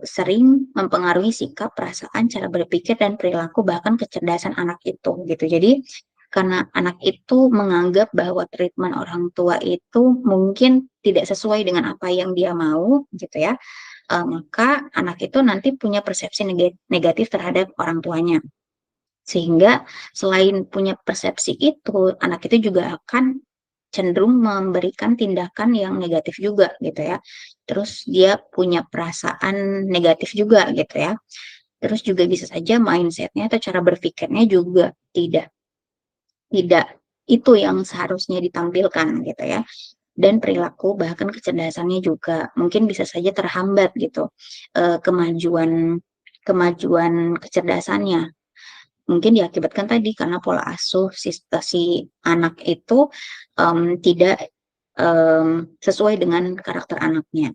sering mempengaruhi sikap, perasaan, cara berpikir dan perilaku bahkan kecerdasan anak itu gitu. Jadi karena anak itu menganggap bahwa treatment orang tua itu mungkin tidak sesuai dengan apa yang dia mau gitu ya, maka anak itu nanti punya persepsi negatif terhadap orang tuanya. Sehingga selain punya persepsi itu, anak itu juga akan cenderung memberikan tindakan yang negatif juga gitu ya. Terus dia punya perasaan negatif juga gitu ya. Terus juga bisa saja mindsetnya atau cara berpikirnya juga tidak tidak itu yang seharusnya ditampilkan gitu ya. Dan perilaku bahkan kecerdasannya juga mungkin bisa saja terhambat gitu, kemajuan kemajuan kecerdasannya. Mungkin diakibatkan tadi karena pola asuh si anak itu tidak sesuai dengan karakter anaknya.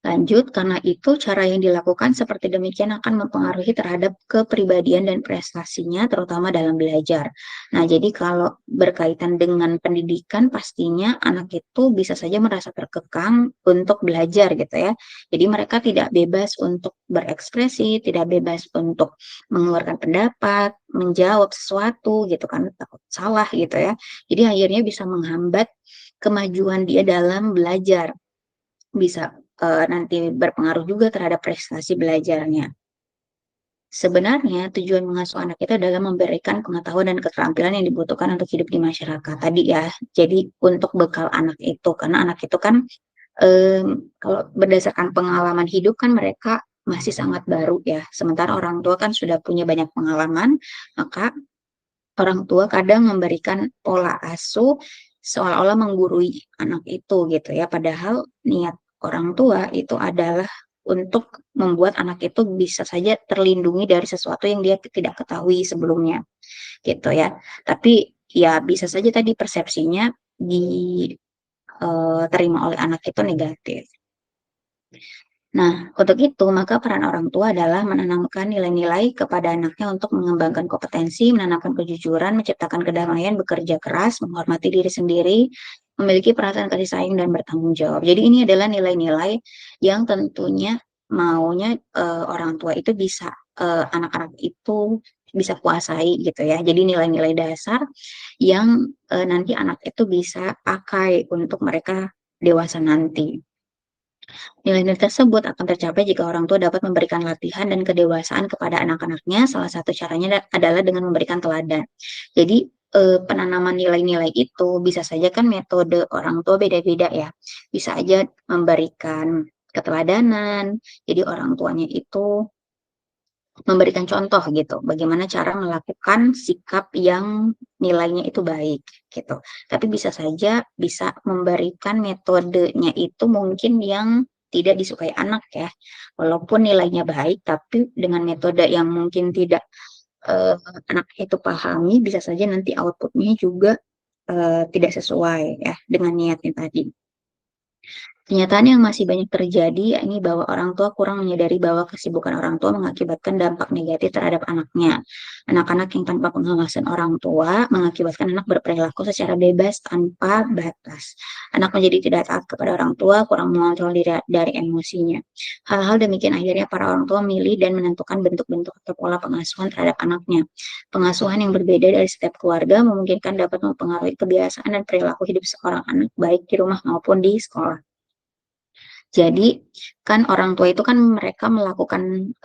Lanjut, karena itu cara yang dilakukan seperti demikian akan mempengaruhi terhadap kepribadian dan prestasinya, terutama dalam belajar. Nah, jadi kalau berkaitan dengan pendidikan, pastinya anak itu bisa saja merasa terkekang untuk belajar gitu ya. Jadi mereka tidak bebas untuk berekspresi, tidak bebas untuk mengeluarkan pendapat, menjawab sesuatu gitu kan, takut salah gitu ya. Jadi akhirnya bisa menghambat kemajuan dia dalam belajar, bisa nanti berpengaruh juga terhadap prestasi belajarnya. Sebenarnya tujuan mengasuh anak itu adalah memberikan pengetahuan dan keterampilan yang dibutuhkan untuk hidup di masyarakat tadi ya. Jadi untuk bekal anak itu, karena anak itu kan kalau berdasarkan pengalaman hidup kan mereka masih sangat baru ya. Sementara orang tua kan sudah punya banyak pengalaman, maka orang tua kadang memberikan pola asuh seolah-olah menggurui anak itu gitu ya. Padahal niat orang tua itu adalah untuk membuat anak itu bisa saja terlindungi dari sesuatu yang dia tidak ketahui sebelumnya gitu ya. Tapi ya bisa saja tadi persepsinya diterima oleh anak itu negatif. Nah, untuk itu, maka peran orang tua adalah menanamkan nilai-nilai kepada anaknya untuk mengembangkan kompetensi, menanamkan kejujuran, menciptakan kedamaian, bekerja keras, menghormati diri sendiri, memiliki perasaan kasih sayang dan bertanggung jawab. Jadi ini adalah nilai-nilai yang tentunya maunya, orang tua itu bisa, anak-anak itu bisa kuasai gitu ya. Jadi nilai-nilai dasar yang, nanti anak itu bisa pakai untuk mereka dewasa nanti. Nilai-nilai tersebut akan tercapai jika orang tua dapat memberikan latihan dan kedewasaan kepada anak-anaknya. Salah satu caranya adalah dengan memberikan teladan. Jadi, penanaman nilai-nilai itu bisa saja kan metode orang tua beda-beda ya. Bisa aja memberikan keteladanan, jadi orang tuanya itu memberikan contoh gitu, bagaimana cara melakukan sikap yang nilainya itu baik, gitu. Tapi bisa saja bisa memberikan metodenya itu mungkin yang tidak disukai anak ya. Walaupun nilainya baik, tapi dengan metode yang mungkin tidak, eee, anak itu pahami, bisa saja nanti output-nya juga, tidak sesuai ya dengan niatnya tadi. Kenyataan yang masih banyak terjadi yakni bahwa orang tua kurang menyadari bahwa kesibukan orang tua mengakibatkan dampak negatif terhadap anaknya. Anak-anak yang tanpa pengawasan orang tua mengakibatkan anak berperilaku secara bebas tanpa batas. Anak menjadi tidak taat kepada orang tua, kurang mengontrol diri dari emosinya. Hal-hal demikian akhirnya para orang tua memilih dan menentukan bentuk-bentuk atau pola pengasuhan terhadap anaknya. Pengasuhan yang berbeda dari setiap keluarga memungkinkan dapat mempengaruhi kebiasaan dan perilaku hidup seorang anak baik di rumah maupun di sekolah. Jadi, kan orang tua itu kan mereka melakukan,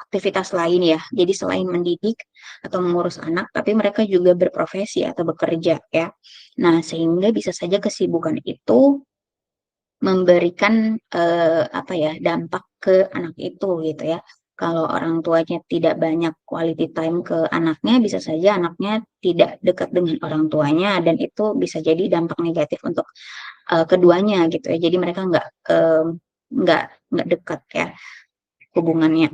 aktivitas lain ya. Jadi selain mendidik atau mengurus anak, tapi mereka juga berprofesi atau bekerja ya. Nah, sehingga bisa saja kesibukan itu memberikan, apa ya, dampak ke anak itu gitu ya. Kalau orang tuanya tidak banyak quality time ke anaknya, bisa saja anaknya tidak dekat dengan orang tuanya dan itu bisa jadi dampak negatif untuk keduanya gitu ya. Jadi mereka nggak dekat ya hubungannya.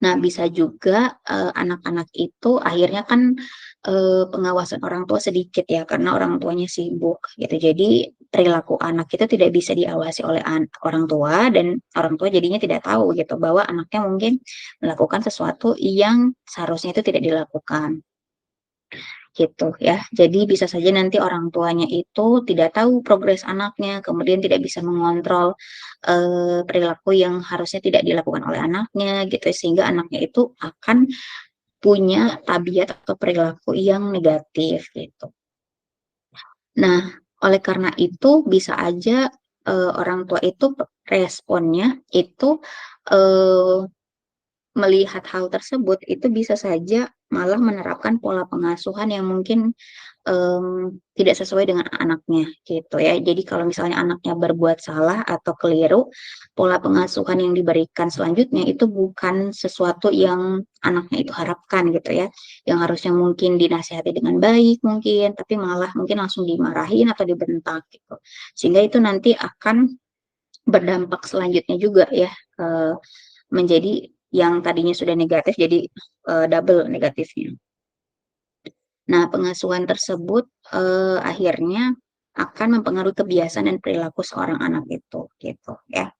Nah, bisa juga, anak-anak itu akhirnya kan, pengawasan orang tua sedikit ya, karena orang tuanya sibuk gitu. Jadi perilaku anak itu tidak bisa diawasi oleh orang tua dan orang tua jadinya tidak tahu gitu bahwa anaknya mungkin melakukan sesuatu yang seharusnya itu tidak dilakukan. Gitu ya. Jadi bisa saja nanti orang tuanya itu tidak tahu progres anaknya, kemudian tidak bisa mengontrol, perilaku yang harusnya tidak dilakukan oleh anaknya gitu, sehingga anaknya itu akan punya tabiat atau perilaku yang negatif gitu. Nah, oleh karena itu bisa aja, orang tua itu responnya itu, eee melihat hal tersebut, itu bisa saja malah menerapkan pola pengasuhan yang mungkin, tidak sesuai dengan anaknya, gitu ya. Jadi kalau misalnya anaknya berbuat salah atau keliru, pola pengasuhan yang diberikan selanjutnya itu bukan sesuatu yang anaknya itu harapkan, gitu ya. Yang harusnya mungkin dinasihati dengan baik mungkin, tapi malah mungkin langsung dimarahin atau dibentak, gitu. Sehingga itu nanti akan berdampak selanjutnya juga ya, menjadi yang tadinya sudah negatif jadi, double negatifnya. Nah, pengasuhan tersebut, akhirnya akan mempengaruhi kebiasaan dan perilaku seorang anak itu, gitu ya.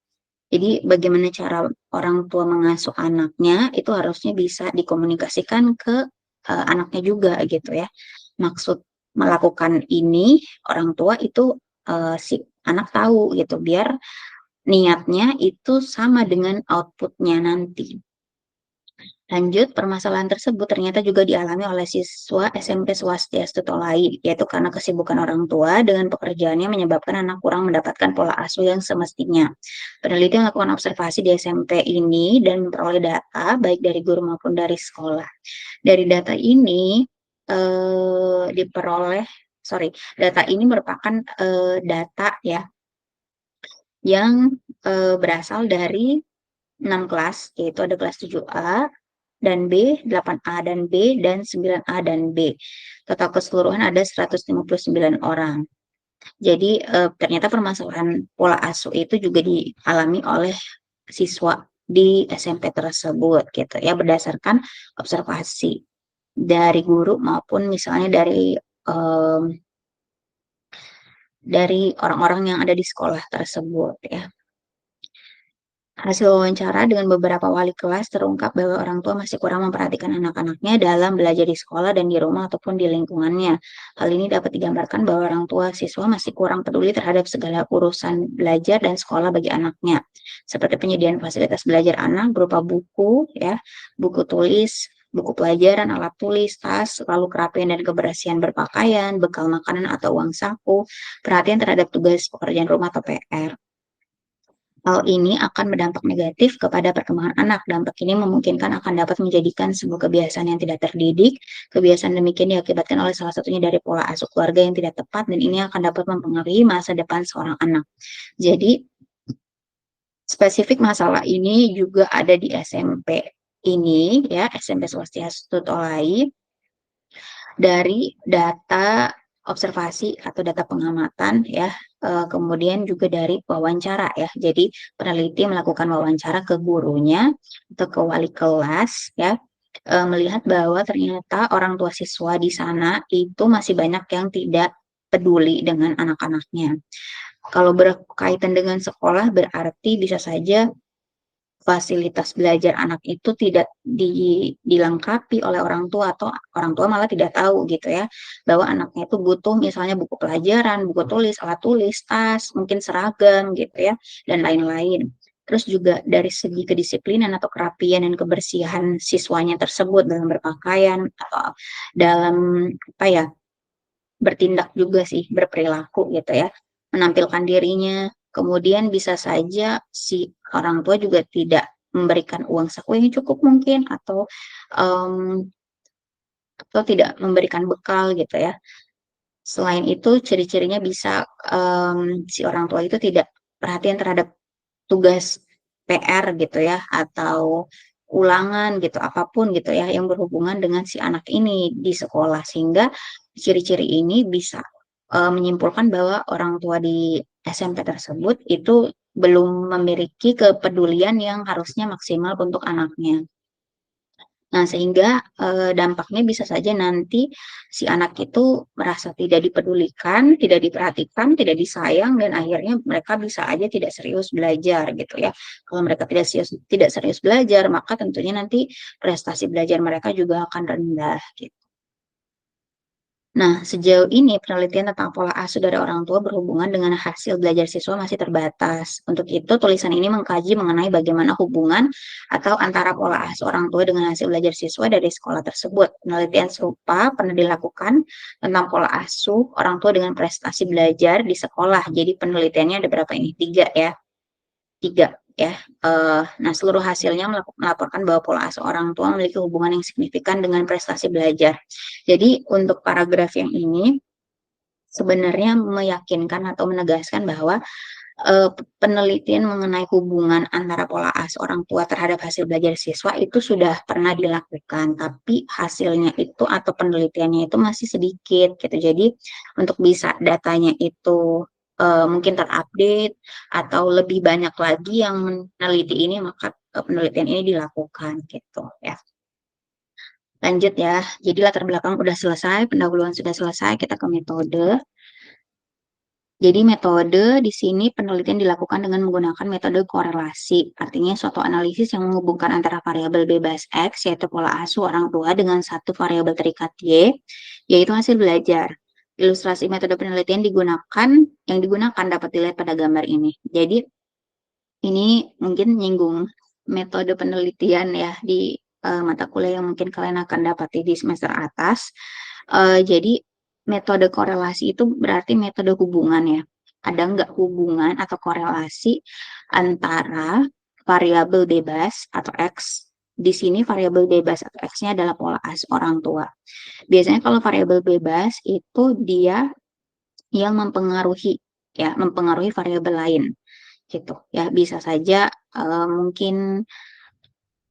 Jadi bagaimana cara orang tua mengasuh anaknya, itu harusnya bisa dikomunikasikan ke, anaknya juga gitu ya. Maksud melakukan ini, orang tua itu, si anak tahu gitu, biar niatnya itu sama dengan output-nya nanti. Lanjut, permasalahan tersebut ternyata juga dialami oleh siswa SMP Swastiastu Tolai, yaitu karena kesibukan orang tua dengan pekerjaannya menyebabkan anak kurang mendapatkan pola asuh yang semestinya. Peneliti melakukan observasi di SMP ini dan memperoleh data baik dari guru maupun dari sekolah. Dari data ini diperoleh, sorry, data ini merupakan data ya yang berasal dari 6 kelas, yaitu ada kelas 7A dan B, 8A dan B, dan 9A dan B. Total keseluruhan ada 159 orang. Jadi, ternyata permasalahan pola asuh itu juga dialami oleh siswa di SMP tersebut gitu ya, berdasarkan observasi dari guru maupun misalnya dari orang-orang yang ada di sekolah tersebut ya. Hasil wawancara dengan beberapa wali kelas terungkap bahwa orang tua masih kurang memperhatikan anak-anaknya dalam belajar di sekolah dan di rumah ataupun di lingkungannya. Hal ini dapat digambarkan bahwa orang tua siswa masih kurang peduli terhadap segala urusan belajar dan sekolah bagi anaknya, seperti penyediaan fasilitas belajar anak berupa buku, ya, buku tulis, buku pelajaran, alat tulis, tas, lalu kerapian dan kebersihan berpakaian, bekal makanan atau uang saku, perhatian terhadap tugas pekerjaan rumah atau PR. Hal ini akan berdampak negatif kepada perkembangan anak. Dampak ini memungkinkan akan dapat menjadikan sebuah kebiasaan yang tidak terdidik. Kebiasaan demikian diakibatkan oleh salah satunya dari pola asuh keluarga yang tidak tepat, dan ini akan dapat mempengaruhi masa depan seorang anak. Jadi, spesifik masalah ini juga ada di SMP ini, ya, SMP Swastiastu Tolai. Dari data observasi atau data pengamatan, ya, kemudian juga dari wawancara, ya. Jadi peneliti melakukan wawancara ke gurunya atau ke wali kelas, ya, melihat bahwa ternyata orang tua siswa di sana itu masih banyak yang tidak peduli dengan anak-anaknya. Kalau berkaitan dengan sekolah berarti bisa saja fasilitas belajar anak itu tidak dilengkapi oleh orang tua, atau orang tua malah tidak tahu gitu ya, bahwa anaknya itu butuh misalnya buku pelajaran, buku tulis, alat tulis, tas, mungkin seragam gitu ya, dan lain-lain. Terus juga dari segi kedisiplinan atau kerapian dan kebersihan siswanya tersebut dalam berpakaian atau dalam apa ya, bertindak juga sih, berperilaku gitu ya, menampilkan dirinya. Kemudian bisa saja si orang tua juga tidak memberikan uang saku yang cukup mungkin, mmm, atau tidak memberikan bekal gitu ya. Selain itu ciri-cirinya bisa, si orang tua itu tidak perhatian terhadap tugas PR gitu ya, atau ulangan gitu, apapun gitu ya, yang berhubungan dengan si anak ini di sekolah. Sehingga ciri-ciri ini bisa, menyimpulkan bahwa orang tua di SMP tersebut itu belum memiliki kepedulian yang harusnya maksimal untuk anaknya. Nah, sehingga, dampaknya bisa saja nanti si anak itu merasa tidak dipedulikan, tidak diperhatikan, tidak disayang, dan akhirnya mereka bisa aja tidak serius belajar gitu ya. Kalau mereka tidak serius belajar, maka tentunya nanti prestasi belajar mereka juga akan rendah gitu. Nah, sejauh ini penelitian tentang pola asuh dari orang tua berhubungan dengan hasil belajar siswa masih terbatas. Untuk itu, tulisan ini mengkaji mengenai bagaimana hubungan atau antara pola asuh orang tua dengan hasil belajar siswa dari sekolah tersebut. Penelitian serupa pernah dilakukan tentang pola asuh orang tua dengan prestasi belajar di sekolah. Jadi penelitiannya ada berapa ini? 3 ya. 3 ya. Nah, seluruh hasilnya melaporkan bahwa pola asuh orang tua memiliki hubungan yang signifikan dengan prestasi belajar. Jadi untuk paragraf yang ini sebenarnya meyakinkan atau menegaskan bahwa, penelitian mengenai hubungan antara pola asuh orang tua terhadap hasil belajar siswa itu sudah pernah dilakukan, tapi hasilnya itu atau penelitiannya itu masih sedikit gitu. Jadi untuk bisa datanya itu, mungkin terupdate atau lebih banyak lagi yang meneliti ini, maka, penelitian ini dilakukan gitu ya. Lanjut ya, jadi latar belakang udah selesai, pendahuluan sudah selesai, kita ke metode. Jadi metode di sini penelitian dilakukan dengan menggunakan metode korelasi. Artinya suatu analisis yang menghubungkan antara variabel bebas X, yaitu pola asuh orang tua, dengan satu variabel terikat Y, yaitu hasil belajar. Ilustrasi metode penelitian yang digunakan dapat dilihat pada gambar ini. Jadi ini mungkin nyinggung metode penelitian ya di mata kuliah yang mungkin kalian akan dapati di semester atas. Jadi metode korelasi itu berarti metode hubungan ya. Ada nggak hubungan atau korelasi antara variabel bebas atau X. Di sini variabel bebas atau X-nya adalah pola asuh orang tua. Biasanya kalau variabel bebas itu dia yang mempengaruhi variabel lain gitu ya. Bisa saja mungkin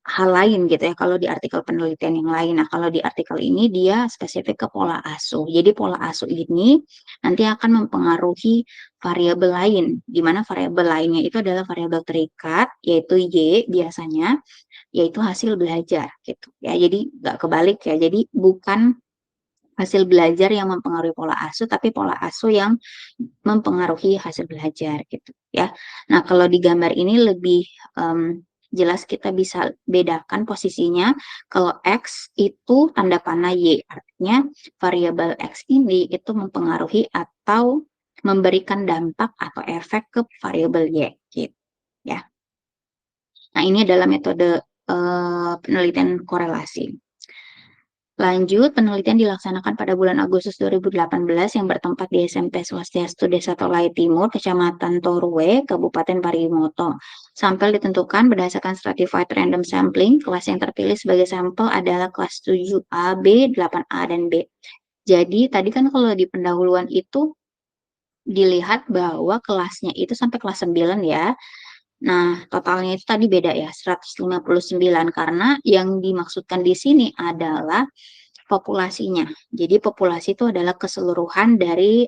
hal lain gitu ya kalau di artikel penelitian yang lain. Nah, kalau di artikel ini dia spesifik ke pola asuh. Jadi pola asuh ini nanti akan mempengaruhi variabel lain, di mana variabel lainnya itu adalah variabel terikat, yaitu Y biasanya, yaitu hasil belajar gitu ya. Jadi nggak kebalik ya. Jadi bukan hasil belajar yang mempengaruhi pola asuh, tapi pola asuh yang mempengaruhi hasil belajar gitu ya. Nah, kalau di gambar ini lebih jelas kita bisa bedakan posisinya. Kalau X itu tanda panah Y, artinya variabel X ini itu mempengaruhi atau memberikan dampak atau efek ke variabel Y gitu ya. Nah, ini adalah metode penelitian korelasi. Lanjut, penelitian dilaksanakan pada bulan Agustus 2018 yang bertempat di SMP Swastiastu Desa Tolai Timur, Kecamatan Torue, Kabupaten Parigimoto. Sampel ditentukan berdasarkan stratified random sampling. Kelas yang terpilih sebagai sampel adalah kelas 7A, B, 8A, dan B. Jadi, tadi kan kalau di pendahuluan itu dilihat bahwa kelasnya itu sampai kelas 9 ya. Nah, totalnya itu tadi beda ya, 159, karena yang dimaksudkan di sini adalah populasinya. Jadi populasi itu adalah keseluruhan dari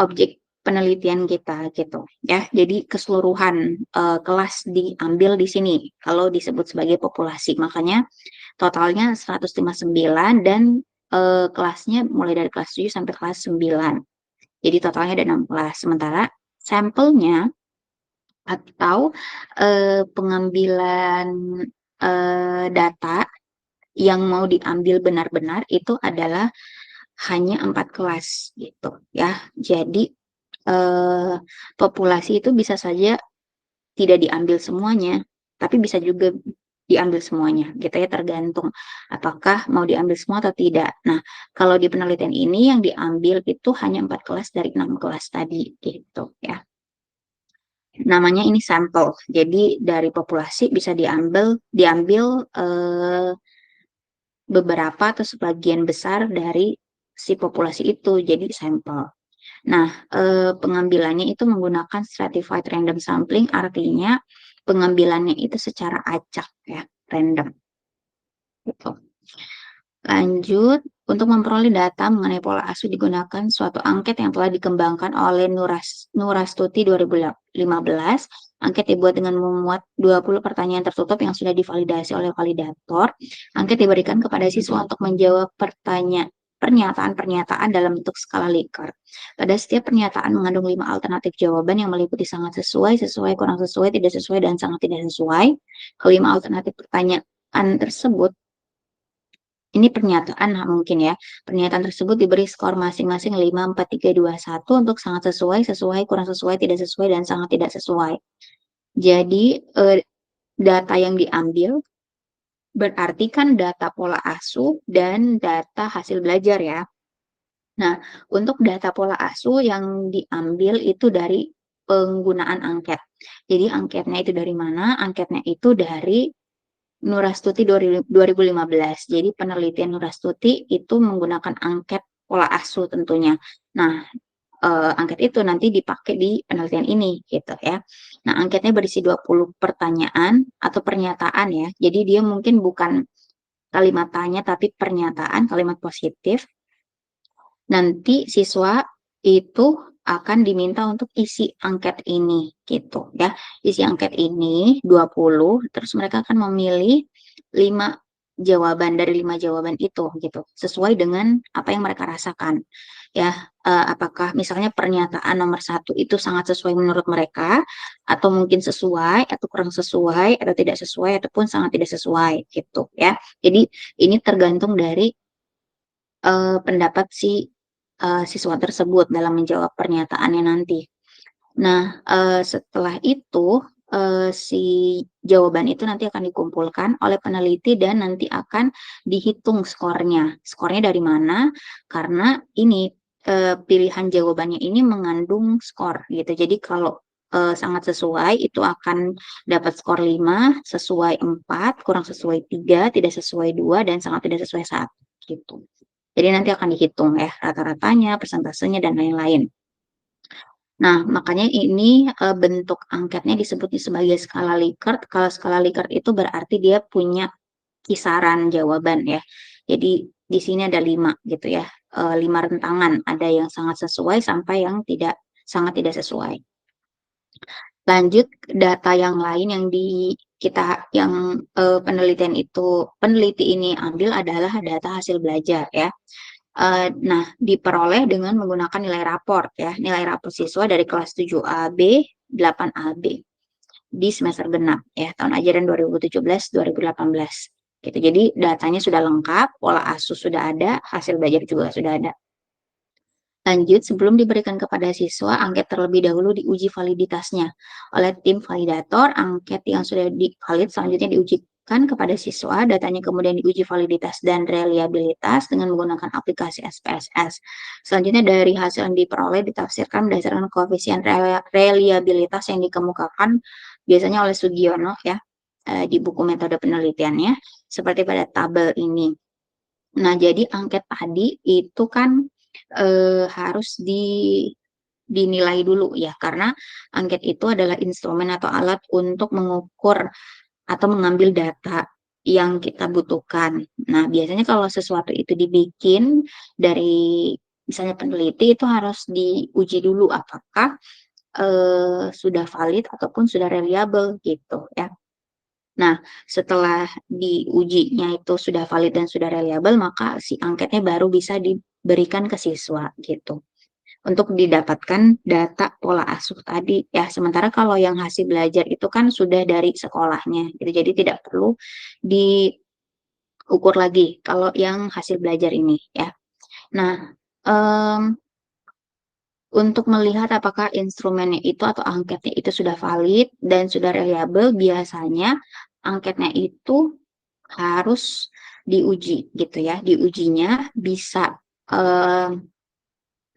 objek penelitian kita gitu ya. Jadi keseluruhan kelas diambil di sini kalau disebut sebagai populasi. Makanya totalnya 159 dan kelasnya mulai dari kelas 7 sampai kelas 9. Jadi totalnya ada 6 kelas. Sementara sampelnya atau pengambilan data yang mau diambil benar-benar itu adalah hanya 4 kelas gitu ya. Jadi populasi itu bisa saja tidak diambil semuanya, tapi bisa juga diambil semuanya gitu ya, tergantung apakah mau diambil semua atau tidak. Nah, kalau di penelitian ini yang diambil itu hanya 4 kelas dari 6 kelas tadi gitu ya. Namanya ini sampel. Jadi dari populasi bisa diambil beberapa atau sebagian besar dari si populasi itu, jadi sampel. Nah, pengambilannya itu menggunakan stratified random sampling, artinya pengambilannya itu secara acak ya, random. Gitu. Lanjut, untuk memperoleh data mengenai pola asuh digunakan suatu angket yang telah dikembangkan oleh Nurastuti 2015. Angket dibuat dengan memuat 20 pertanyaan tertutup yang sudah divalidasi oleh validator. Angket diberikan kepada siswa untuk menjawab pernyataan-pernyataan dalam bentuk skala Likert. Pada setiap pernyataan mengandung 5 alternatif jawaban yang meliputi sangat sesuai, sesuai, kurang sesuai, tidak sesuai, dan sangat tidak sesuai. Kelima alternatif pertanyaan tersebut ini pernyataan mungkin ya. Pernyataan tersebut diberi skor masing-masing 5, 4, 3, 2, 1 untuk sangat sesuai, sesuai, kurang sesuai, tidak sesuai, dan sangat tidak sesuai. Jadi data yang diambil berarti kan data pola asuh dan data hasil belajar ya. Nah, untuk data pola asuh yang diambil itu dari penggunaan angket. Jadi angketnya itu dari mana? Angketnya itu dari Nurastuti 2015. Jadi penelitian Nurastuti itu menggunakan angket pola asuh tentunya. Nah, angket itu nanti dipakai di penelitian ini gitu ya. Nah, angketnya berisi 20 pertanyaan atau pernyataan ya. Jadi dia mungkin bukan kalimat tanya tapi pernyataan, kalimat positif. Nanti siswa itu akan diminta untuk isi angket ini gitu ya. Isi angket ini 20, terus mereka akan memilih 5 jawaban dari 5 jawaban itu gitu, sesuai dengan apa yang mereka rasakan. Ya, apakah misalnya pernyataan nomor 1 itu sangat sesuai menurut mereka, atau mungkin sesuai, atau kurang sesuai, atau tidak sesuai, ataupun sangat tidak sesuai gitu ya. Jadi ini tergantung dari pendapat si siswa tersebut dalam menjawab pernyataannya nanti. Nah, setelah itu si jawaban itu nanti akan dikumpulkan oleh peneliti dan nanti akan dihitung skornya. Skornya dari mana? Karena ini pilihan jawabannya ini mengandung skor gitu. Jadi kalau sangat sesuai itu akan dapat skor 5, sesuai 4, kurang sesuai 3, tidak sesuai 2, dan sangat tidak sesuai 1 gitu. Jadi nanti akan dihitung ya rata-ratanya, persentasenya, dan lain-lain. Nah, makanya ini bentuk angketnya disebut sebagai skala Likert. Kalau skala Likert itu berarti dia punya kisaran jawaban ya. Jadi di sini ada 5 gitu ya, 5 rentangan. Ada yang sangat sesuai sampai yang sangat tidak sesuai. Lanjut, data yang lain yang peneliti ini ambil adalah data hasil belajar ya. Nah, diperoleh dengan menggunakan nilai raport ya, nilai raport siswa dari kelas 7AB, 8AB di semester genap ya, tahun ajaran 2017-2018. Gitu. Jadi datanya sudah lengkap, pola asuh sudah ada, hasil belajar juga sudah ada. Lanjut, sebelum diberikan kepada siswa, angket terlebih dahulu diuji validitasnya oleh tim validator. Angket yang sudah divalid selanjutnya diujikan kepada siswa. Datanya kemudian diuji validitas dan reliabilitas dengan menggunakan aplikasi SPSS. Selanjutnya dari hasil yang diperoleh ditafsirkan berdasarkan koefisien reliabilitas yang dikemukakan biasanya oleh Sugiono ya di buku metode penelitiannya seperti pada tabel ini. Nah, jadi angket tadi itu kan harus dinilai dulu ya, karena angket itu adalah instrumen atau alat untuk mengukur atau mengambil data yang kita butuhkan. Nah, biasanya kalau sesuatu itu dibikin dari misalnya peneliti itu harus diuji dulu apakah sudah valid ataupun sudah reliable gitu ya. Nah, setelah diujinya itu sudah valid dan sudah reliable, maka si angketnya baru bisa diberikan ke siswa gitu. Untuk didapatkan data pola asuh tadi ya. Sementara kalau yang hasil belajar itu kan sudah dari sekolahnya gitu. Jadi tidak perlu diukur lagi kalau yang hasil belajar ini ya. Nah, untuk melihat apakah instrumennya itu atau angketnya itu sudah valid dan sudah reliable, biasanya angketnya itu harus diuji gitu ya. Diujinya bisa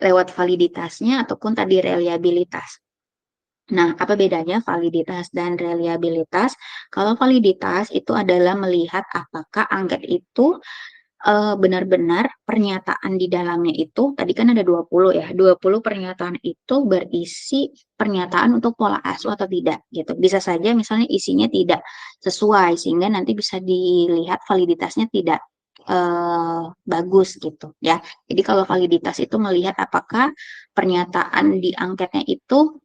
lewat validitasnya ataupun tadi reliabilitas. Nah, apa bedanya validitas dan reliabilitas? Kalau validitas itu adalah melihat apakah angket itu benar-benar pernyataan di dalamnya itu, tadi kan ada 20 ya, 20 pernyataan itu berisi pernyataan untuk pola asuh atau tidak gitu. Bisa saja misalnya isinya tidak sesuai sehingga nanti bisa dilihat validitasnya tidak bagus gitu ya. Jadi kalau validitas itu melihat apakah pernyataan di angketnya itu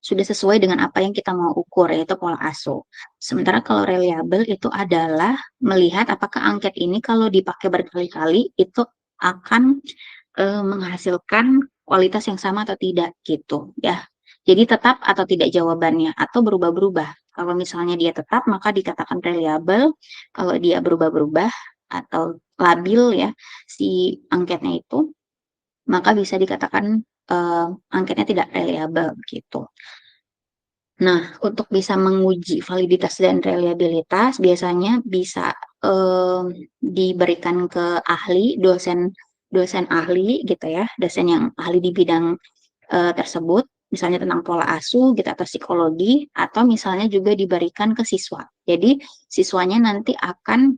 sudah sesuai dengan apa yang kita mau ukur, yaitu pola asuh. Sementara kalau reliable itu adalah melihat apakah angket ini kalau dipakai berkali-kali itu akan menghasilkan kualitas yang sama atau tidak gitu ya. Jadi tetap atau tidak jawabannya atau berubah-berubah. Kalau misalnya dia tetap maka dikatakan reliable, kalau dia berubah-berubah atau labil ya si angketnya itu maka bisa dikatakan angketnya tidak reliable gitu. Nah, untuk bisa menguji validitas dan reliabilitas biasanya bisa diberikan ke ahli, dosen ahli gitu ya, dosen yang ahli di bidang tersebut, misalnya tentang pola asuh gitu atau psikologi, atau misalnya juga diberikan ke siswa. Jadi siswanya nanti akan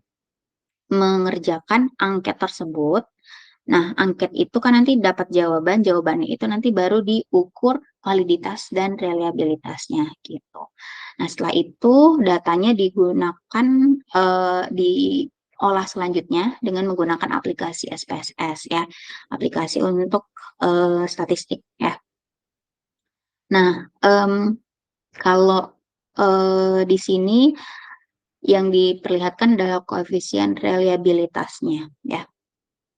mengerjakan angket tersebut. Nah, angket itu kan nanti dapat jawabannya itu nanti baru diukur validitas dan reliabilitasnya gitu. Nah, setelah itu datanya digunakan diolah selanjutnya dengan menggunakan aplikasi SPSS ya, aplikasi untuk statistik ya. Nah, kalau di sini yang diperlihatkan adalah koefisien reliabilitasnya ya.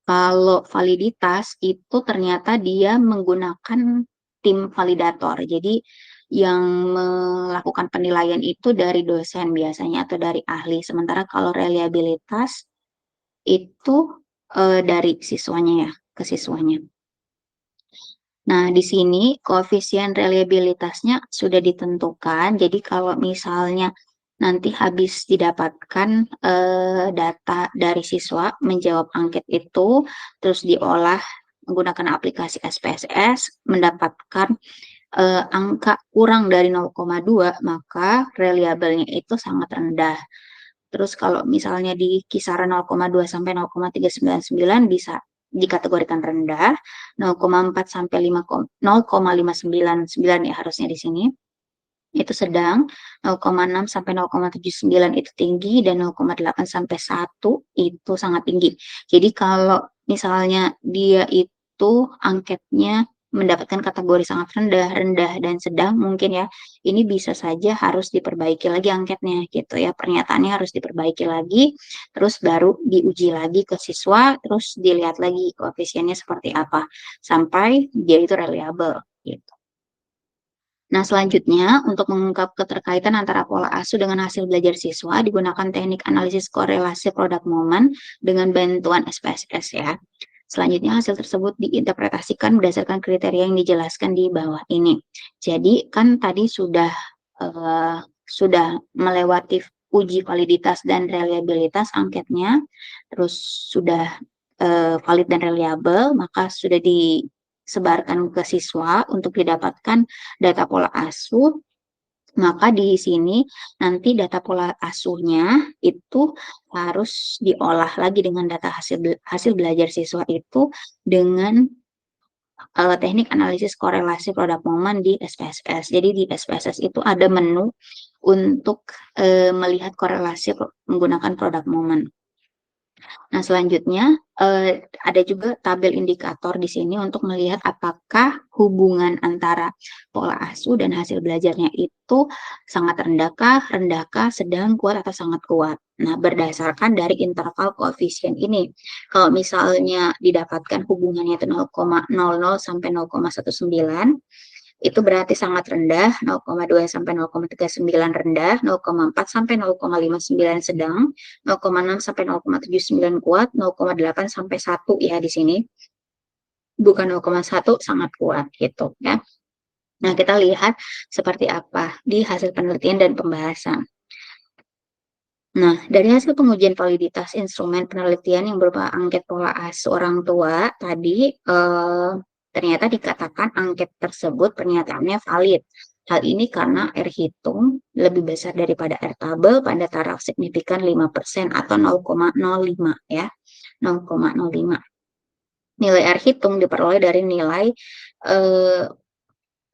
Kalau validitas itu ternyata dia menggunakan tim validator. Jadi yang melakukan penilaian itu dari dosen biasanya atau dari ahli. Sementara kalau reliabilitas itu dari siswanya ya, ke siswanya. Nah, di sini koefisien reliabilitasnya sudah ditentukan. Jadi kalau misalnya nanti habis didapatkan data dari siswa menjawab angket itu, terus diolah menggunakan aplikasi SPSS, mendapatkan angka kurang dari 0,2, maka reliabelnya itu sangat rendah. Terus kalau misalnya di kisaran 0,2 sampai 0,399 bisa dikategorikan rendah, 0,4 sampai 0,599 ya harusnya di sini. Itu sedang, 0,6 sampai 0,79 itu tinggi, dan 0,8 sampai 1 itu sangat tinggi. Jadi kalau misalnya dia itu angketnya mendapatkan kategori sangat rendah, rendah, dan sedang mungkin ya, ini bisa saja harus diperbaiki lagi angketnya gitu ya, pernyataannya harus diperbaiki lagi, terus baru diuji lagi ke siswa, terus dilihat lagi koefisiennya seperti apa, sampai dia itu reliable gitu. Nah, selanjutnya untuk mengungkap keterkaitan antara pola asuh dengan hasil belajar siswa digunakan teknik analisis korelasi produk momen dengan bantuan SPSS ya. Selanjutnya hasil tersebut diinterpretasikan berdasarkan kriteria yang dijelaskan di bawah ini. Jadi kan tadi sudah melewati uji validitas dan reliabilitas angketnya, terus sudah valid dan reliable, maka sudah disebarkan ke siswa untuk didapatkan data pola asuh. Maka di sini nanti data pola asuhnya itu harus diolah lagi dengan data hasil belajar siswa itu dengan teknik analisis korelasi produk momen di SPSS. Jadi di SPSS itu ada menu untuk melihat korelasi menggunakan produk momen. Nah, selanjutnya ada juga tabel indikator di sini untuk melihat apakah hubungan antara pola asuh dan hasil belajarnya itu sangat rendahkah, sedang, kuat, atau sangat kuat. Nah, berdasarkan dari interval koefisien ini. Kalau misalnya didapatkan hubungannya itu 0,00 sampai 0,19, itu berarti sangat rendah, 0,2 sampai 0,39 rendah, 0,4 sampai 0,59 sedang, 0,6 sampai 0,79 kuat, 0,8 sampai 1 ya di sini. Bukan 0,1 sangat kuat gitu ya. Nah, kita lihat seperti apa di hasil penelitian dan pembahasan. Nah, dari hasil pengujian validitas instrumen penelitian yang berupa angket pola asuh orang tua tadi ternyata dikatakan angket tersebut pernyataannya valid. Hal ini karena R hitung lebih besar daripada R tabel pada taraf signifikan 5% atau 0,05 ya. 0,05. Nilai R hitung diperoleh dari nilai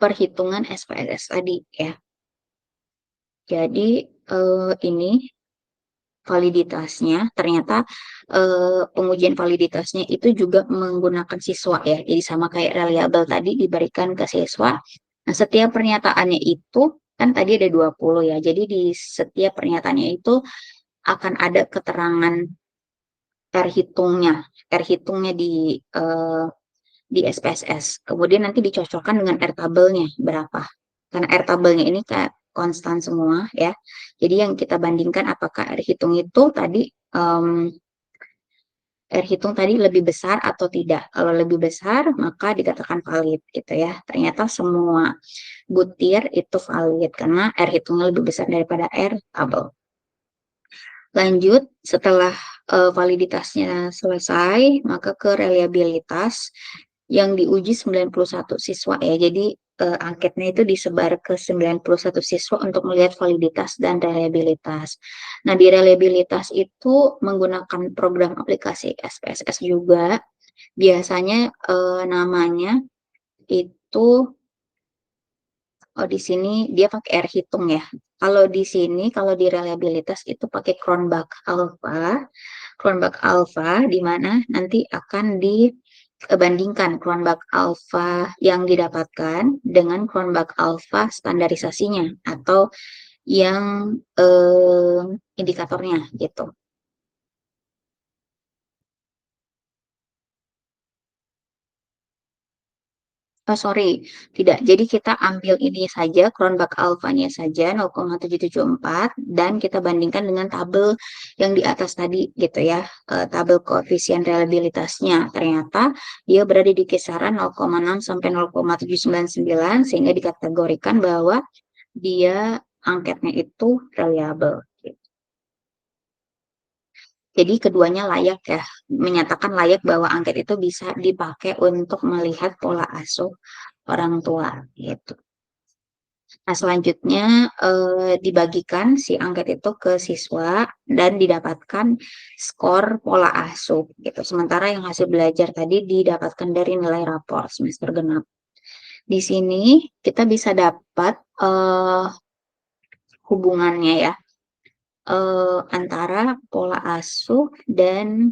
perhitungan SPSS tadi ya. Jadi ini validitasnya ternyata pengujian validitasnya itu juga menggunakan siswa ya. Jadi sama kayak reliable tadi diberikan ke siswa. Nah, setiap pernyataannya itu kan tadi ada 20 ya. Jadi di setiap pernyataannya itu akan ada keterangan R hitungnya. R hitungnya di SPSS. Kemudian nanti dicocokkan dengan R tabelnya berapa. Karena R tabelnya ini kayak konstan semua ya. Jadi yang kita bandingkan apakah R hitung itu tadi R hitung tadi lebih besar atau tidak. Kalau lebih besar maka dikatakan valid gitu ya. Ternyata semua butir itu valid karena R hitungnya lebih besar daripada R tabel. Lanjut, setelah validitasnya selesai, maka ke reliabilitas yang diuji 91 siswa ya. Jadi angketnya itu disebar ke 91 siswa untuk melihat validitas dan reliabilitas. Nah, di reliabilitas itu menggunakan program aplikasi SPSS juga. Biasanya namanya itu di sini dia pakai R hitung ya. Kalau di sini, kalau di reliabilitas itu pakai Cronbach Alpha. Cronbach Alpha di mana nanti akan dibandingkan Cronbach Alpha yang didapatkan dengan Cronbach Alpha standarisasinya atau yang indikatornya gitu. Oh, sorry, tidak. Jadi kita ambil ini saja, Cronbach alpha-nya saja 0,774 dan kita bandingkan dengan tabel yang di atas tadi gitu ya. Tabel koefisien reliabilitasnya. Ternyata dia berada di kisaran 0,6 sampai 0,799 sehingga dikategorikan bahwa dia angketnya itu reliable. Jadi keduanya layak ya, menyatakan layak bahwa angket itu bisa dipakai untuk melihat pola asuh orang tua gitu. Nah, selanjutnya dibagikan si angket itu ke siswa dan didapatkan skor pola asuh gitu. Sementara yang hasil belajar tadi didapatkan dari nilai rapor semester genap. Di sini kita bisa dapat hubungannya ya antara pola asuh dan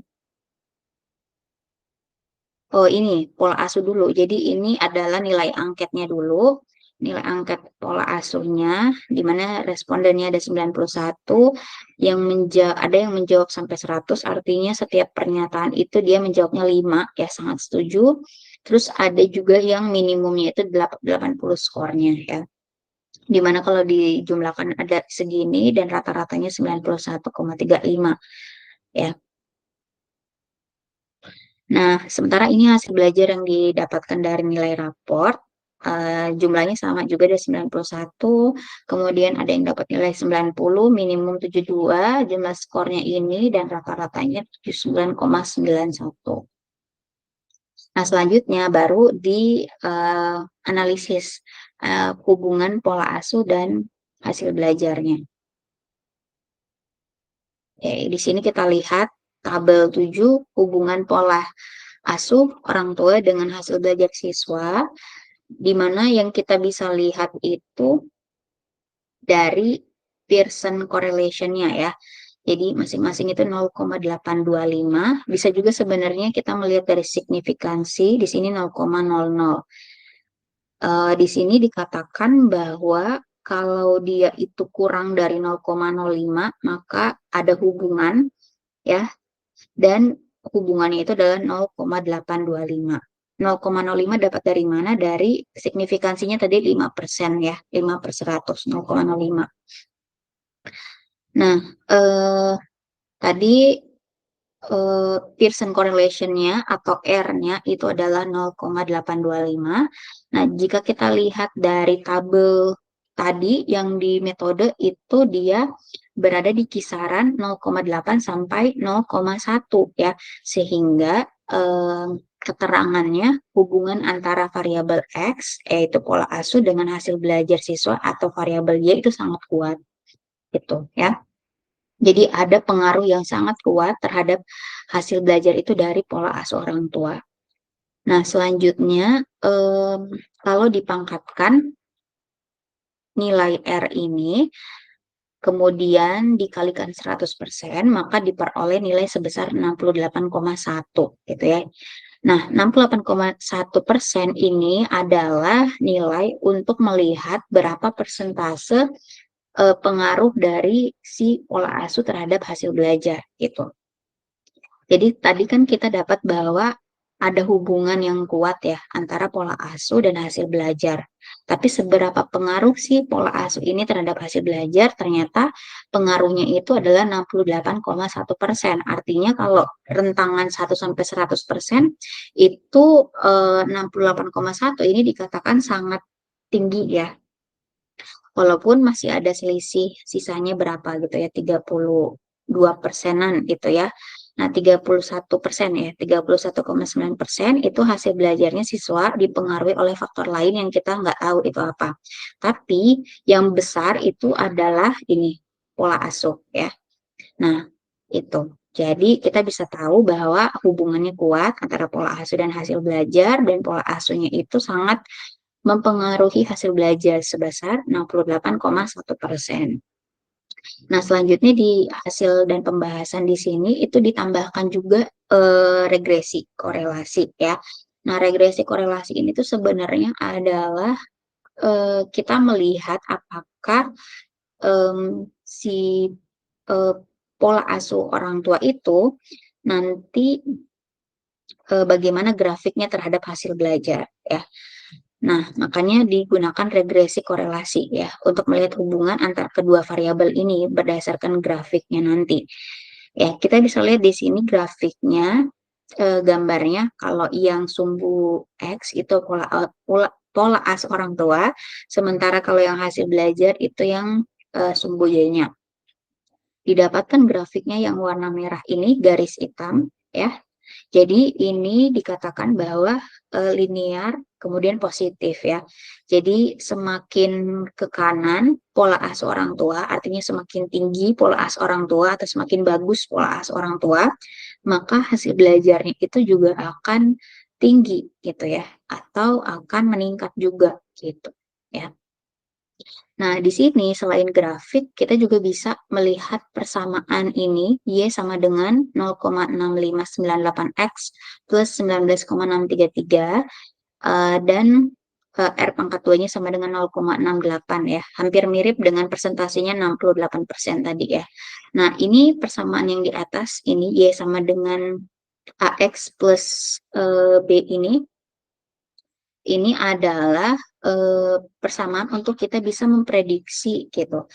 Oh, ini pola asuh dulu. Jadi ini adalah nilai angketnya dulu. Nilai angket pola asuhnya, di mana respondennya ada 91, ada yang menjawab sampai 100, artinya setiap pernyataan itu dia menjawabnya 5, ya sangat setuju. Terus ada juga yang minimumnya itu 80 skornya, ya. Dimana kalau dijumlahkan ada segini dan rata-ratanya 91,35, ya. Nah, sementara ini hasil belajar yang didapatkan dari nilai raport, jumlahnya sama juga ada 91, kemudian ada yang dapat nilai 90, minimum 72, jumlah skornya ini, dan rata-ratanya 79,91. Nah, selanjutnya baru di analisis hubungan pola asuh dan hasil belajarnya. Di sini kita lihat tabel 7 hubungan pola asuh orang tua dengan hasil belajar siswa, di mana yang kita bisa lihat itu dari Pearson correlation-nya, ya. Jadi masing-masing itu 0,825. Bisa juga sebenarnya kita melihat dari signifikansi, di sini 0,00. Di sini dikatakan bahwa kalau dia itu kurang dari 0,05, maka ada hubungan, ya, dan hubungannya itu adalah 0,825. 0,05 dapat dari mana? Dari signifikansinya tadi 5%, ya, 5 per 100, 0,05. Nah, tadi Pearson correlation-nya atau R-nya itu adalah 0,825. Nah, jika kita lihat dari tabel tadi yang di metode itu dia berada di kisaran 0,8 sampai 0,1, ya. Sehingga keterangannya hubungan antara variabel X yaitu pola asuh dengan hasil belajar siswa atau variabel Y itu sangat kuat gitu, ya. Jadi ada pengaruh yang sangat kuat terhadap hasil belajar itu dari pola asuh orang tua. Nah, selanjutnya kalau dipangkatkan nilai R ini kemudian dikalikan 100%, maka diperoleh nilai sebesar 68,1 gitu, ya. Nah, 68,1% ini adalah nilai untuk melihat berapa persentase pengaruh dari si pola asuh terhadap hasil belajar gitu. Jadi tadi kan kita dapat bahwa ada hubungan yang kuat, ya, antara pola asuh dan hasil belajar. Tapi seberapa pengaruh sih pola asuh ini terhadap hasil belajar? Ternyata pengaruhnya itu adalah 68,1%. Artinya kalau rentangan 1 sampai 100% itu 68,1 ini dikatakan sangat tinggi, ya. Walaupun masih ada selisih sisanya berapa gitu, ya, 32%-an gitu, ya. Nah, 31%, ya, 31,9% itu hasil belajarnya siswa dipengaruhi oleh faktor lain yang kita nggak tahu itu apa. Tapi yang besar itu adalah ini, pola asuh, ya. Nah, itu. Jadi kita bisa tahu bahwa hubungannya kuat antara pola asuh dan hasil belajar, dan pola asuhnya itu sangat mempengaruhi hasil belajar sebesar 68,1%. Nah, selanjutnya di hasil dan pembahasan di sini itu ditambahkan juga regresi korelasi, ya. Nah, regresi korelasi ini tuh sebenarnya adalah kita melihat apakah si eh, pola asuh orang tua itu nanti bagaimana grafiknya terhadap hasil belajar, ya. Nah, makanya digunakan regresi korelasi, ya, untuk melihat hubungan antara kedua variabel ini berdasarkan grafiknya nanti. Ya, kita bisa lihat di sini grafiknya, gambarnya kalau yang sumbu X itu pola as orang tua, sementara kalau yang hasil belajar itu yang sumbu Y-nya. Didapatkan grafiknya yang warna merah ini garis hitam, ya. Jadi ini dikatakan bahwa linear kemudian positif, ya. Jadi semakin ke kanan pola asuh orang tua, artinya semakin tinggi pola asuh orang tua atau semakin bagus pola asuh orang tua, maka hasil belajarnya itu juga akan tinggi gitu, ya, atau akan meningkat juga gitu, ya. Nah, di sini selain grafik, kita juga bisa melihat persamaan ini, Y sama dengan 0,6598X plus 19,633, dan R pangkat 2-nya sama dengan 0,68 ya. Hampir mirip dengan persentasenya 68% tadi ya. Nah, ini persamaan yang di atas, ini Y sama dengan AX plus B ini adalah persamaan untuk kita bisa memprediksi gitu.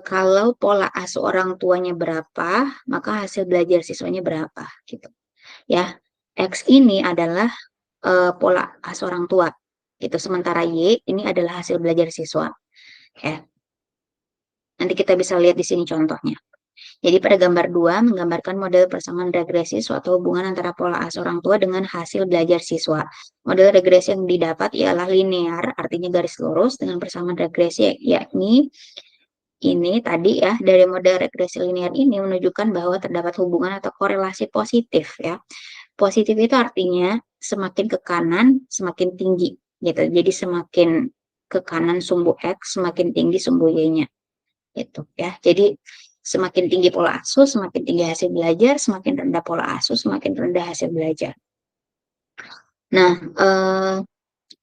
Kalau pola asuh orang tuanya berapa, maka hasil belajar siswanya berapa gitu. Ya, X ini adalah pola asuh orang tua. Itu sementara Y ini adalah hasil belajar siswa. Ya, nanti kita bisa lihat di sini contohnya. Jadi pada gambar 2 menggambarkan model persamaan regresi suatu hubungan antara pola asuh orang tua dengan hasil belajar siswa. Model regresi yang didapat ialah linear, artinya garis lurus dengan persamaan regresi, yakni ini tadi ya, dari model regresi linear ini menunjukkan bahwa terdapat hubungan atau korelasi positif ya. Positif itu artinya semakin ke kanan semakin tinggi gitu. Jadi semakin ke kanan sumbu X semakin tinggi sumbu Y-nya. Gitu ya. Jadi semakin tinggi pola asuh, semakin tinggi hasil belajar, semakin rendah pola asuh, semakin rendah hasil belajar. Nah,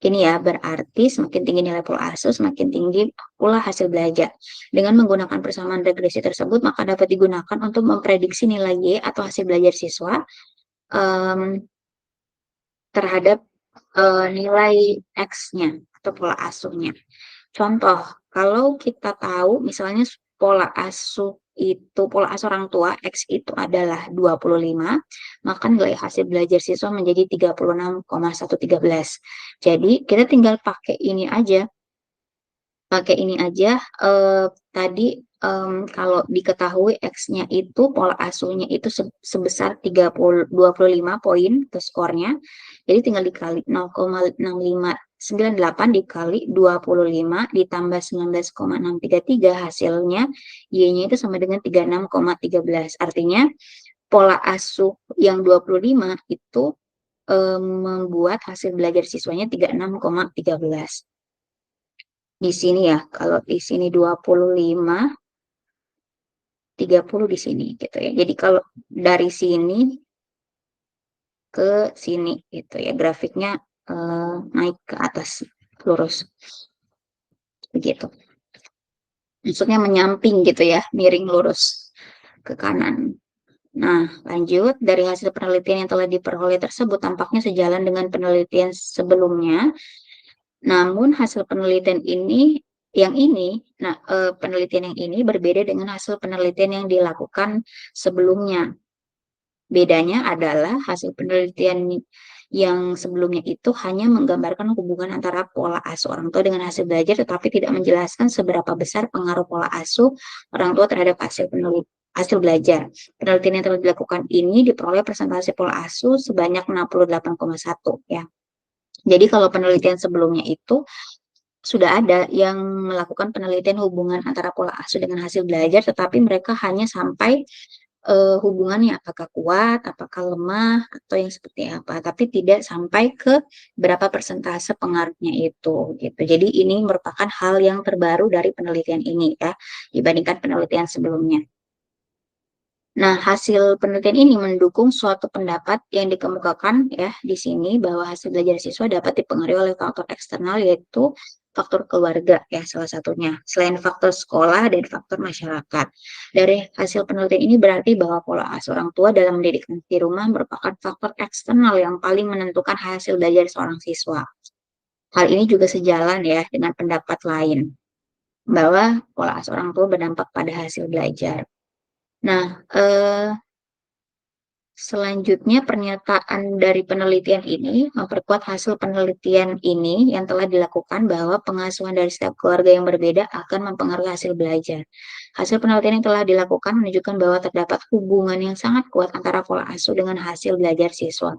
ini ya berarti semakin tinggi nilai pola asuh, semakin tinggi pula hasil belajar. Dengan menggunakan persamaan regresi tersebut, maka dapat digunakan untuk memprediksi nilai Y atau hasil belajar siswa terhadap nilai X-nya atau pola asuhnya. Contoh, kalau kita tahu misalnya pola asuh orang tua X itu adalah 25, maka nilai hasil belajar siswa menjadi 36,113. Jadi kita tinggal pakai ini aja tadi kalau diketahui X-nya itu pola asuhnya itu sebesar 25 poin ke skornya. Jadi tinggal dikali 0,6598 dikali 25 ditambah 19,633 hasilnya Y-nya itu sama dengan 36,13. Artinya pola asuh yang 25 itu membuat hasil belajar siswanya 36,13. Di sini ya, kalau di sini 25, 30 di sini gitu ya. Jadi kalau dari sini ke sini gitu ya, grafiknya naik ke atas lurus begitu. Maksudnya menyamping gitu ya, miring lurus ke kanan. Nah, lanjut dari hasil penelitian yang telah diperoleh tersebut tampaknya sejalan dengan penelitian sebelumnya. Namun hasil penelitian penelitian yang ini berbeda dengan hasil penelitian yang dilakukan sebelumnya. Bedanya adalah hasil penelitian yang sebelumnya itu hanya menggambarkan hubungan antara pola asuh orang tua dengan hasil belajar, tetapi tidak menjelaskan seberapa besar pengaruh pola asuh orang tua terhadap hasil belajar. Penelitian yang telah dilakukan ini diperoleh presentasi pola asuh sebanyak 68,1 ya. Jadi kalau penelitian sebelumnya itu sudah ada yang melakukan penelitian hubungan antara pola asuh dengan hasil belajar, tetapi mereka hanya sampai hubungannya apakah kuat, apakah lemah, atau yang seperti apa, tapi tidak sampai ke berapa persentase pengaruhnya itu, gitu. Jadi ini merupakan hal yang terbaru dari penelitian ini ya, dibandingkan penelitian sebelumnya. Nah, hasil penelitian ini mendukung suatu pendapat yang dikemukakan ya di sini bahwa hasil belajar siswa dapat dipengaruhi oleh faktor eksternal yaitu faktor keluarga ya salah satunya. Selain faktor sekolah dan faktor masyarakat. Dari hasil penelitian ini berarti bahwa pola asuh orang tua dalam mendidik di rumah merupakan faktor eksternal yang paling menentukan hasil belajar seorang siswa. Hal ini juga sejalan ya dengan pendapat lain bahwa pola asuh orang tua berdampak pada hasil belajar. Nah, selanjutnya, pernyataan dari penelitian ini memperkuat hasil penelitian ini yang telah dilakukan bahwa pengasuhan dari setiap keluarga yang berbeda akan mempengaruhi hasil belajar. Hasil penelitian yang telah dilakukan menunjukkan bahwa terdapat hubungan yang sangat kuat antara pola asuh dengan hasil belajar siswa.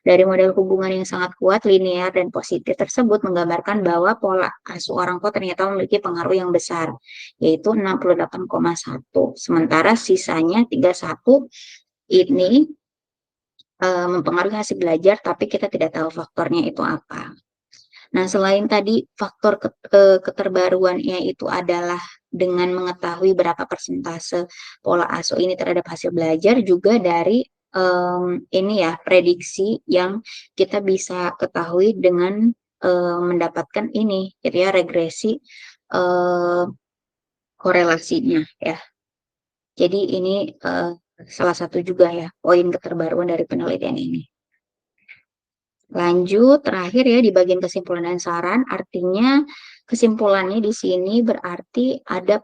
Dari model hubungan yang sangat kuat, linear, dan positif tersebut menggambarkan bahwa pola asuh orang tua ternyata memiliki pengaruh yang besar, yaitu 68,1. Sementara sisanya 31 ini mempengaruhi hasil belajar, tapi kita tidak tahu faktornya itu apa. Nah, selain tadi faktor keterbaruannya itu adalah dengan mengetahui berapa persentase pola asuh ini terhadap hasil belajar, juga dari ini ya, prediksi yang kita bisa ketahui dengan mendapatkan ini, gitu ya, regresi eh, korelasinya ya. Jadi ini salah satu juga ya poin keterbaruan dari penelitian ini. Lanjut, terakhir ya di bagian kesimpulan dan saran, artinya kesimpulannya di sini berarti ada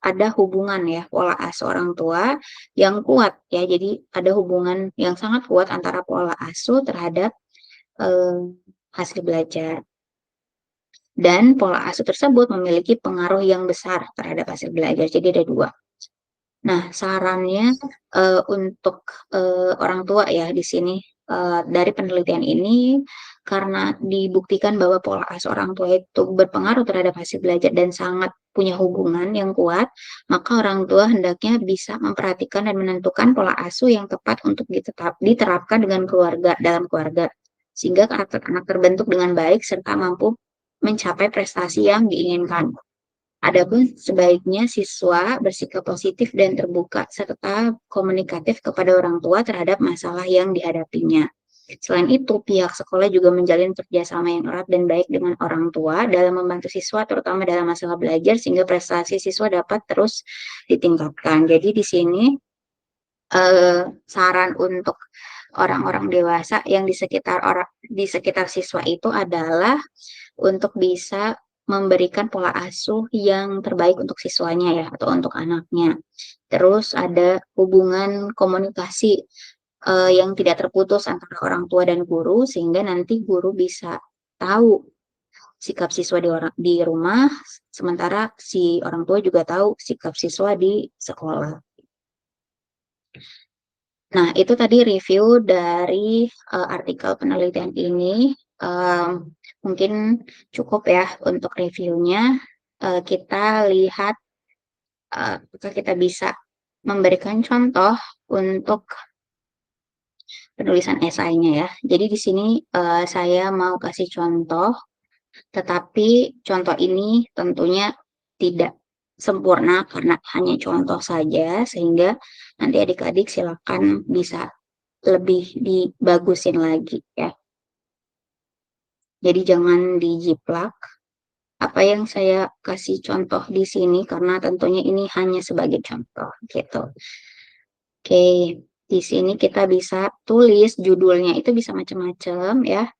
ada hubungan ya, pola asuh orang tua yang kuat ya. Jadi ada hubungan yang sangat kuat antara pola asuh terhadap eh, hasil belajar. Dan pola asuh tersebut memiliki pengaruh yang besar terhadap hasil belajar. Jadi ada dua. Nah, sarannya untuk orang tua ya di sini dari penelitian ini, karena dibuktikan bahwa pola asuh orang tua itu berpengaruh terhadap hasil belajar dan sangat punya hubungan yang kuat, maka orang tua hendaknya bisa memperhatikan dan menentukan pola asuh yang tepat untuk diterapkan dengan keluarga dalam keluarga, sehingga karakter anak terbentuk dengan baik serta mampu mencapai prestasi yang diinginkan. Adapun sebaiknya siswa bersikap positif dan terbuka serta komunikatif kepada orang tua terhadap masalah yang dihadapinya. Selain itu, pihak sekolah juga menjalin kerjasama yang erat dan baik dengan orang tua dalam membantu siswa, terutama dalam masalah belajar, sehingga prestasi siswa dapat terus ditingkatkan. Jadi di sini saran untuk orang-orang dewasa yang di sekitar siswa itu adalah untuk bisa memberikan pola asuh yang terbaik untuk siswanya ya, atau untuk anaknya. Terus ada hubungan komunikasi yang tidak terputus antara orang tua dan guru, sehingga nanti guru bisa tahu sikap siswa di rumah, sementara si orang tua juga tahu sikap siswa di sekolah. Nah, itu tadi review dari artikel penelitian ini. Mungkin cukup ya untuk reviewnya. Kita lihat apakah kita bisa memberikan contoh untuk penulisan esainya ya. Jadi di sini saya mau kasih contoh, tetapi contoh ini tentunya tidak sempurna karena hanya contoh saja, sehingga nanti adik-adik silakan bisa lebih dibagusin lagi ya. Jadi jangan dijiplak apa yang saya kasih contoh di sini karena tentunya ini hanya sebagai contoh gitu. Oke, di sini kita bisa tulis judulnya itu bisa macam-macam ya.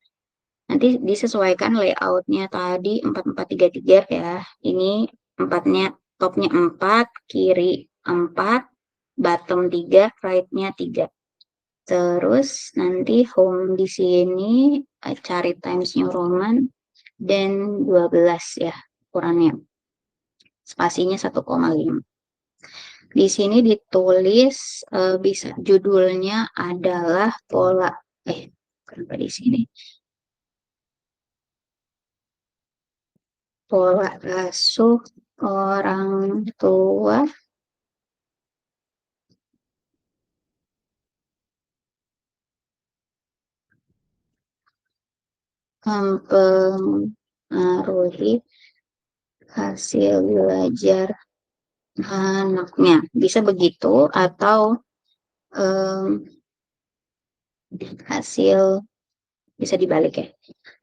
Nanti disesuaikan layoutnya tadi 4433 ya. Ini empatnya, topnya 4, kiri 4, bottom 3, right-nya 3. Terus nanti home di sini cari Times New Roman dan 12 ya ukurannya. Spasinya 1,5. Di sini ditulis bisa judulnya adalah kenapa di sini? Pola asuh orang tua mempengaruhi hasil belajar anaknya. Bisa begitu atau um, hasil bisa dibalik ya.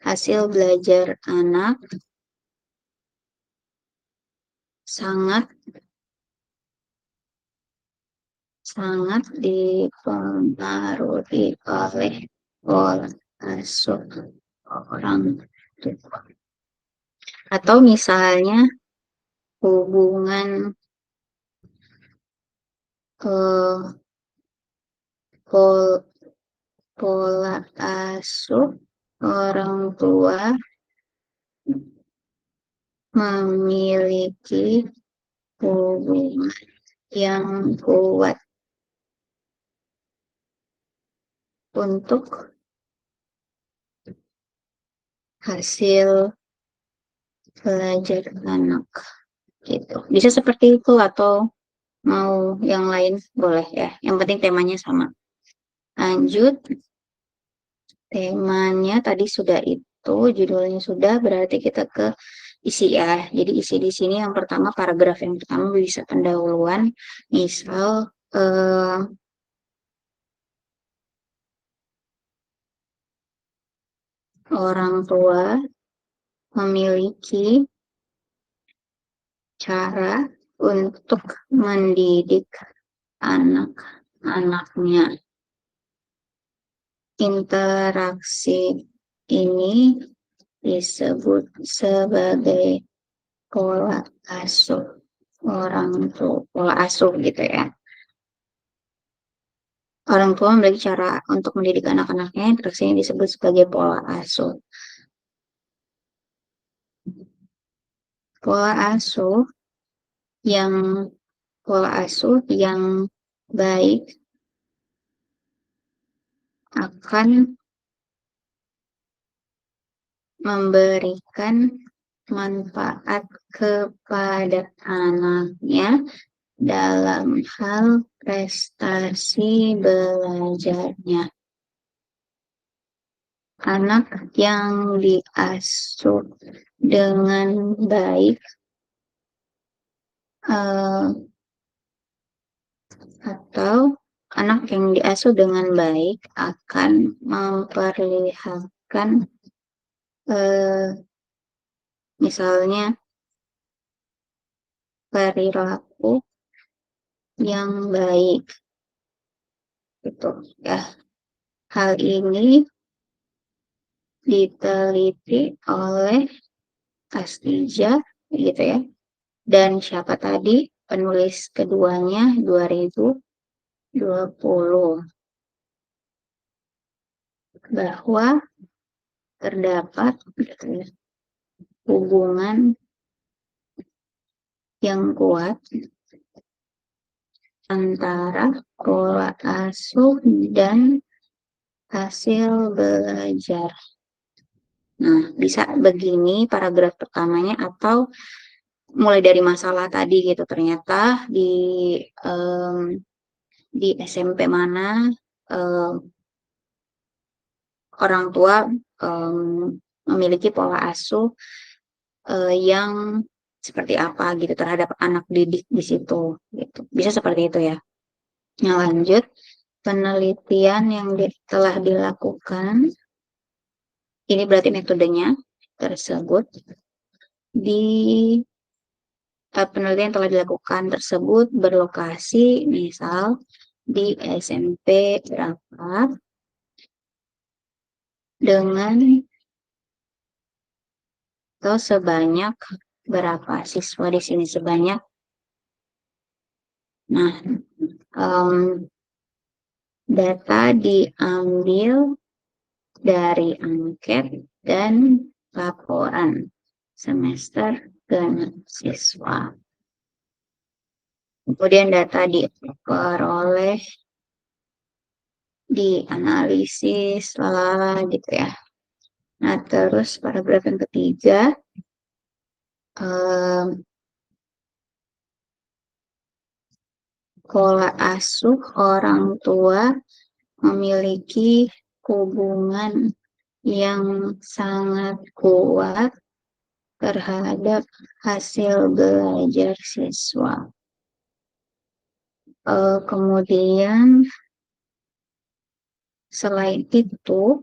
Hasil belajar anak sangat sangat dipengaruhi oleh pola asuh orang tua. Atau misalnya hubungan eh, pol- pola asuh orang tua memiliki hubungan yang kuat untuk hasil belajar anak gitu. Bisa seperti itu atau mau yang lain boleh ya. Yang penting temanya sama. Lanjut, temanya tadi sudah itu. judulnya sudah, berarti kita ke isi ya. Jadi isi di sini yang pertama, paragraf yang pertama bisa pendahuluan. Misal, orang tua memiliki cara untuk mendidik anak-anaknya. Interaksi ini disebut sebagai pola asuh orang tua, pola asuh gitu ya. Orang tua memiliki cara untuk mendidik anak-anaknya, interaksi ini disebut sebagai pola asuh. Pola asuh yang pola asuh yang baik akan memberikan manfaat kepada anaknya dalam hal prestasi belajarnya. Anak yang diasuh dengan baik atau anak yang diasuh dengan baik akan memperlihatkan misalnya perilaku yang baik gitu ya. Hal ini diteliti oleh Astija gitu ya. Dan siapa tadi penulis keduanya 2020, bahwa terdapat gitu ya, hubungan yang kuat antara pola asuh dan hasil belajar. Nah, bisa begini paragraf pertamanya, atau mulai dari masalah tadi gitu. Ternyata di SMP mana orang tua memiliki pola asuh yang seperti apa gitu terhadap anak didik di situ gitu. Bisa seperti itu ya. Nah, lanjut, penelitian yang telah dilakukan, ini berarti metodenya tersebut di penelitian yang telah dilakukan tersebut berlokasi misal di SMP berapa dengan atau sebanyak berapa siswa di sini sebanyak. Nah, data diambil dari angket dan laporan semester genap siswa. Kemudian data diperoleh, dianalisis, lalala gitu ya. Nah, terus paragraf yang ketiga, pola asuh orang tua memiliki hubungan yang sangat kuat terhadap hasil belajar siswa. Kemudian selain itu,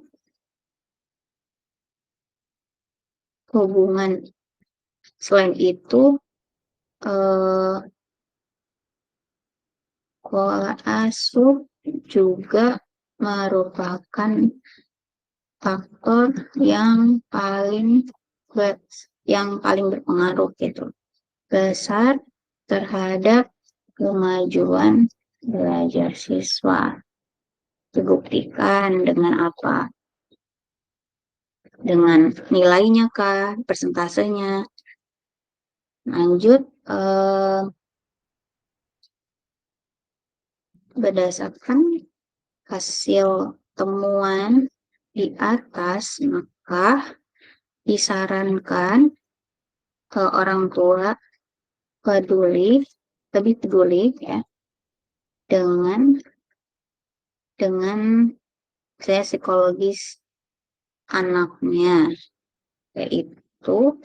pola asuh juga merupakan faktor yang paling berpengaruh gitu besar terhadap kemajuan belajar siswa. Dibuktikan dengan apa? Dengan nilainya kah? Persentasenya? Lanjut, berdasarkan hasil temuan di atas, maka disarankan ke orang tua lebih peduli ya dengan saya psikologis anaknya. yaitu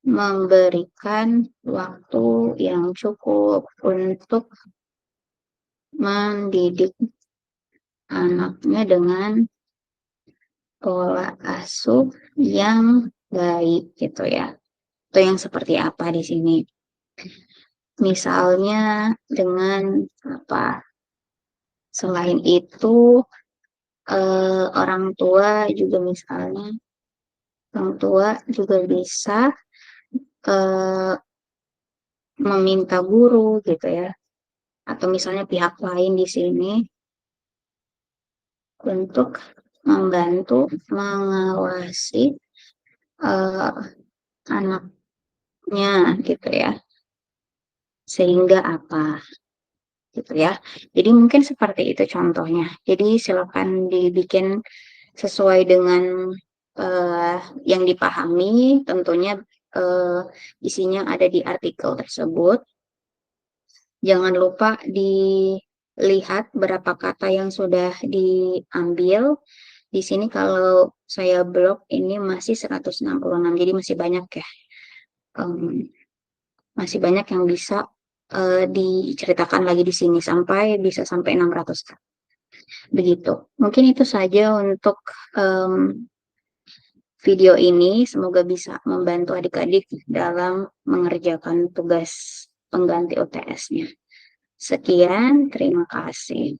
memberikan waktu yang cukup untuk mendidik anaknya dengan pola asuh yang baik gitu ya. Atau yang seperti apa di sini? Misalnya dengan apa? Selain itu, orang tua juga misalnya, orang tua juga bisa eh, meminta guru gitu ya, atau misalnya pihak lain di sini untuk membantu mengawasi eh, anaknya gitu ya, sehingga apa gitu ya. Jadi mungkin seperti itu contohnya. Jadi silakan dibikin sesuai dengan eh, yang dipahami, tentunya eh, isinya ada di artikel tersebut. Jangan lupa dilihat berapa kata yang sudah diambil. Di sini kalau saya blok ini masih 166, jadi masih banyak ya. Em, Masih banyak yang bisa diceritakan lagi di sini bisa sampai 600 kata. Begitu. Mungkin itu saja untuk em, video ini. Semoga bisa membantu adik-adik dalam mengerjakan tugas pengganti UTS-nya. Sekian, terima kasih.